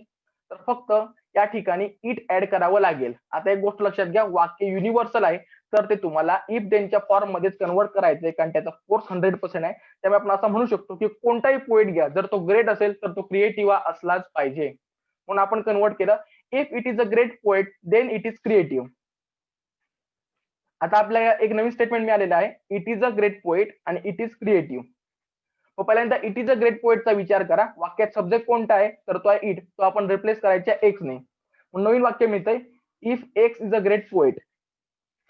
Speaker 1: तर फक्त या ठिकाणी इट ऍड करावं लागेल. आता एक गोष्ट लक्षात घ्या, वाक्य युनिव्हर्सल आहे तर ते तुम्हाला इफ देनच्या फॉर्म मध्येच कन्व्हर्ट करायचंय, कारण त्याचा फोर्स 100% आहे. त्यामुळे आपण असं म्हणू शकतो की कोणताही पोएट घ्या, जर तो ग्रेट असेल तर तो क्रिएटिव्ह असलाच पाहिजे. म्हणून आपण कन्वर्ट केलं, if it is a great poet then it is creative. आता आपल्याला एक नवीन स्टेटमेंट मिळालेलं आहे, it is a great poet आणि इट इज क्रिएटिव्ह. पहिल्यांदा इट इज अ ग्रेट पोएटचा विचार करा. वाक्यात सब्जेक्ट कोणता आहे, तर तो आहे इट, तो आपण रिप्लेस करायचा एक्स ने. नवीन वाक्य मिळतंय, if X is a great poet.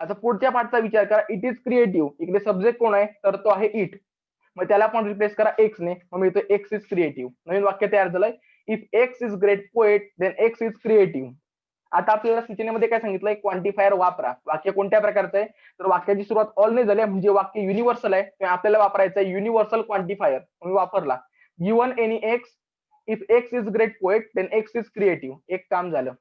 Speaker 1: आता पुढच्या पार्टचा विचार करा, इट इज क्रिएटिव्ह. इकडे सब्जेक्ट कोण आहे, तर तो आहे इट, मग त्याला आपण रिप्लेस करा एक्स ने, मग मिळतोय एक्स इज क्रिएटिव्ह. नवीन वाक्य तयार झालंय, if X is great poet then X is creative. आता आपल्याला सूचनेमध्ये काय सांगितलंय, क्वांटिफायर वापरा. वाक्य कोणत्या प्रकारचं आहे, तर वाक्याची सुरुवात ऑल ने झाली म्हणजे वाक्य युनिव्हर्सल आहे. आपल्याला वापरायचं आहे युनिव्हर्सल क्वांटिफायर. मी वापरला given any X, if X is great poet then X is creative. एक काम झालं.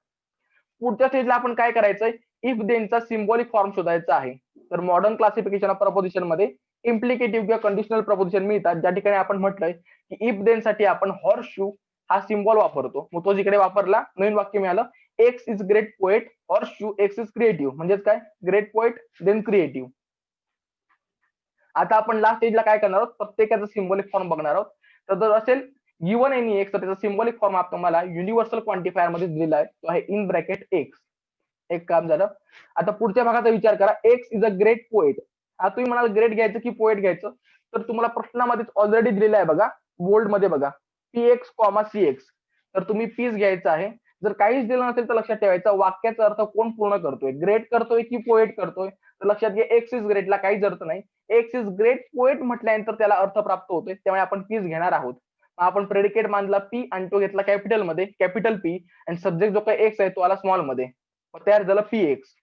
Speaker 1: पुढच्या स्टेजला आपण काय करायचंय, इफ देनचा सिम्बॉलिक फॉर्म शोधायचा आहे. तर मॉडर्न क्लासिफिकेशन ऑफ प्रपोजिशन मध्ये इम्प्लिकेटिव्ह किंवा कंडिशनल प्रपोजिशन मिळतात, ज्या ठिकाणी आपण म्हटलंय की इफ देन साठी आपण हॉर्स शू हा सिम्बॉल वापरतो. मग तो जिकडे वापरला, नवीन वाक्य मिळालं, x is great poet horse shoe X is creative. म्हणजेच काय, ग्रेट पोएट देन क्रिएटिव्ह. आता आपण लास्ट स्टेजला काय करणार आहोत, प्रत्येकाचा सिम्बॉलिक फॉर्म बघणार आहोत. तर जर असेल गिव्हन एनी एक्स, तर त्याचा सिम्बॉलिक फॉर्म तुम्हाला युनिव्हर्सल क्वांटिफायर मध्ये दिलेला आहे, तो आहे इन ब्रॅकेट एक्स. एक काम झालं. आता पुढच्या भागाचा विचार करा, X is a great poet. आता तुम्ही म्हणाल ग्रेट घ्यायचं की पोएट घ्यायचं, तर तुम्हाला प्रश्नामध्येच ऑलरेडी दिलेलं आहे बघा, बोल्ड मध्ये बघा, P X comma C X. तर तुम्ही पीस घ्यायचं आहे. जर काहीच दिलं नसेल तर लक्षात ठेवायचं वाक्याचा अर्थ कोण पूर्ण करतोय, ग्रेट करतोय की पोएट करतोय. तर लक्षात घ्या एक्स इज ग्रेटला काहीच अर्थ नाही. एक्स इज ग्रेट पोएट म्हटल्यानंतर त्याला अर्थ प्राप्त होतोय, त्यामुळे आपण पीच घेणार आहोत. आपण प्रेडिकेट मानला पी आणि तो घेतला कॅपिटल मध्ये, कॅपिटल पी, आणि सब्जेक्ट जो काही एक्स आहे तो आला स्मॉल मध्ये, तयार झालं पी एक्स.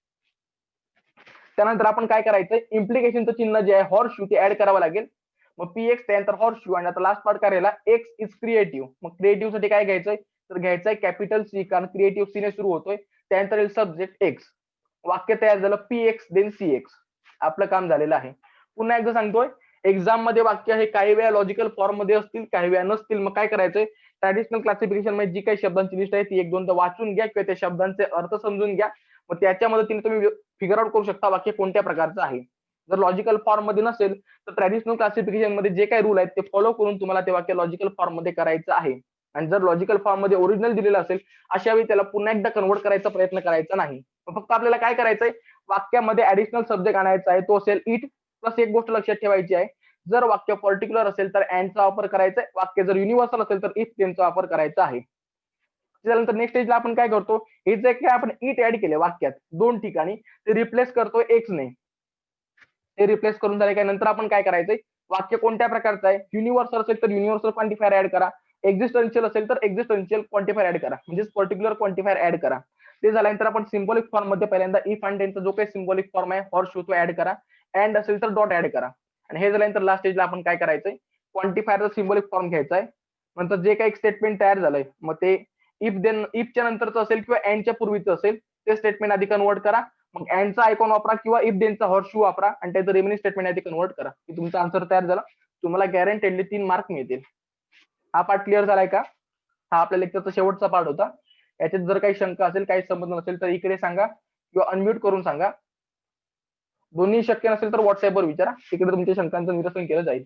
Speaker 1: त्यानंतर आपण काय करायचंय, इम्प्लिकेशनचं चिन्ह जे आहे हॉर्स शू ते ऍड करावं लागेल. मग पी एक्स त्यानंतर हॉर्स शू, आणि आता लास्ट पार्ट करायला एक्स इज क्रिएटिव्ह. मग क्रिएटिव्ह साठी काय घ्यायचंय, तर घ्यायचंय कॅपिटल सी, कारण क्रिएटिव्ह सी ने सुरू होतोय. त्यानंतर येईल सब्जेक्ट एक्स. वाक्य तयार झालं P X then C X. आपलं काम झालेलं आहे. पुन्हा एकदा सांगतोय, एक्झाम मध्ये वाक्य हे काही वेळा लॉजिकल फॉर्म मध्ये असतील, काही वेळा नसतील. मग काय करायचंय, ट्रॅडिशनल क्लासिफिकेशन मध्ये जी काही शब्दांची लिस्ट आहे ती एक दोनदा वाचून घ्या किंवा त्या शब्दांचे अर्थ समजून घ्या. मग त्याच्या मदतीने तुम्ही फिगर आउट करू शकता वाक्य कोणत्या प्रकारचं आहे. जर लॉजिकल फॉर्म मध्ये नसेल तर ट्रॅडिशनल क्लासिफिकेशन मध्ये जे काही रूल आहेत ते फॉलो करून तुम्हाला ते वाक्य लॉजिकल फॉर्म मध्ये करायचं आहे. आणि जर लॉजिकल फॉर्म मध्ये ओरिजिनल दिलेलं असेल अशा वेळी त्याला पुन्हा एकदा कन्वर्ट करायचा प्रयत्न करायचा नाही. फक्त आपल्याला काय करायचंय, वाक्यामध्ये ऍडिशनल सब्जेक्ट आणायचा आहे, तो असेल इट. प्लस एक गोष्ट लक्षात ठेवायची आहे, जर वाक्य पर्टिक्युलर असेल तर अँडचा वापर करायचा आहे, वाक्य जर युनिव्हर्सल असेल तर इफ त्यांचा वापर करायचा आहे. त्यानंतर नेक्स्ट स्टेजला आपण काय करतो, हे जे काय आपण इट ऍड केले वाक्यात दोन ठिकाणी, ते रिप्लेस करतोय एक्स ने. ते रिप्लेस करून झाले काय, नंतर आपण काय करायचंय, वाक्य कोणत्या प्रकारचं आहे, युनिव्हर्सल असेल तर युनिव्हर्सल क्वांटिफायर ऍड करा, एक्झिस्टन्शियल असेल तर एक्झिस्टन्शियल क्वांटिफायर ऍड करा, म्हणजे पर्टिक्युलर क्वांटिफायर ऍड करा. ते झाल्यानंतर आपण सिम्बॉलिक फॉर्म मध्ये पहिल्यांदा इफ आणि त्यांचा जो काही सिम्बॉलिक फॉर्म आहे हॉर्स शू तो ऍड करा, अँड असेल तर डॉट ऍड करा. आणि हे झाल्यानंतर लास्ट स्टेजला आपण काय करायचंय, क्वांटिफायरचा सिम्बॉलिक फॉर्म घ्यायचा आहे. नंतर जे काही स्टेटमेंट तयार झालंय मग ते इफ देन इफच्या नंतरचं असेल किंवा अँडच्या पूर्वीचं असेल ते स्टेटमेंट आधी कन्वर्ट करा. मग अँडचा आयकॉन वापरा किंवा इफ देनचा हॉर्स शू वापरा आणि त्याचं रिमेनिंग स्टेटमेंट आधी कन्वर्ट करा, की तुमचा आन्सर तयार झाला. तुम्हाला गॅरंटेडली 3 मार्क मिळतील. हा पार्ट क्लिअर झालाय का? हा आपल्या लेक्चरचा शेवटचा पार्ट होता. याच्यात जर काही शंका असेल, काही संबंध नसेल तर इकडे सांगा किंवा अनम्यूट करून सांगा. दोन्ही शक्य नसेल तर व्हॉट्सअपवर विचारा, तिकडे तुमच्या शंकांचं निरसन केलं जाईल.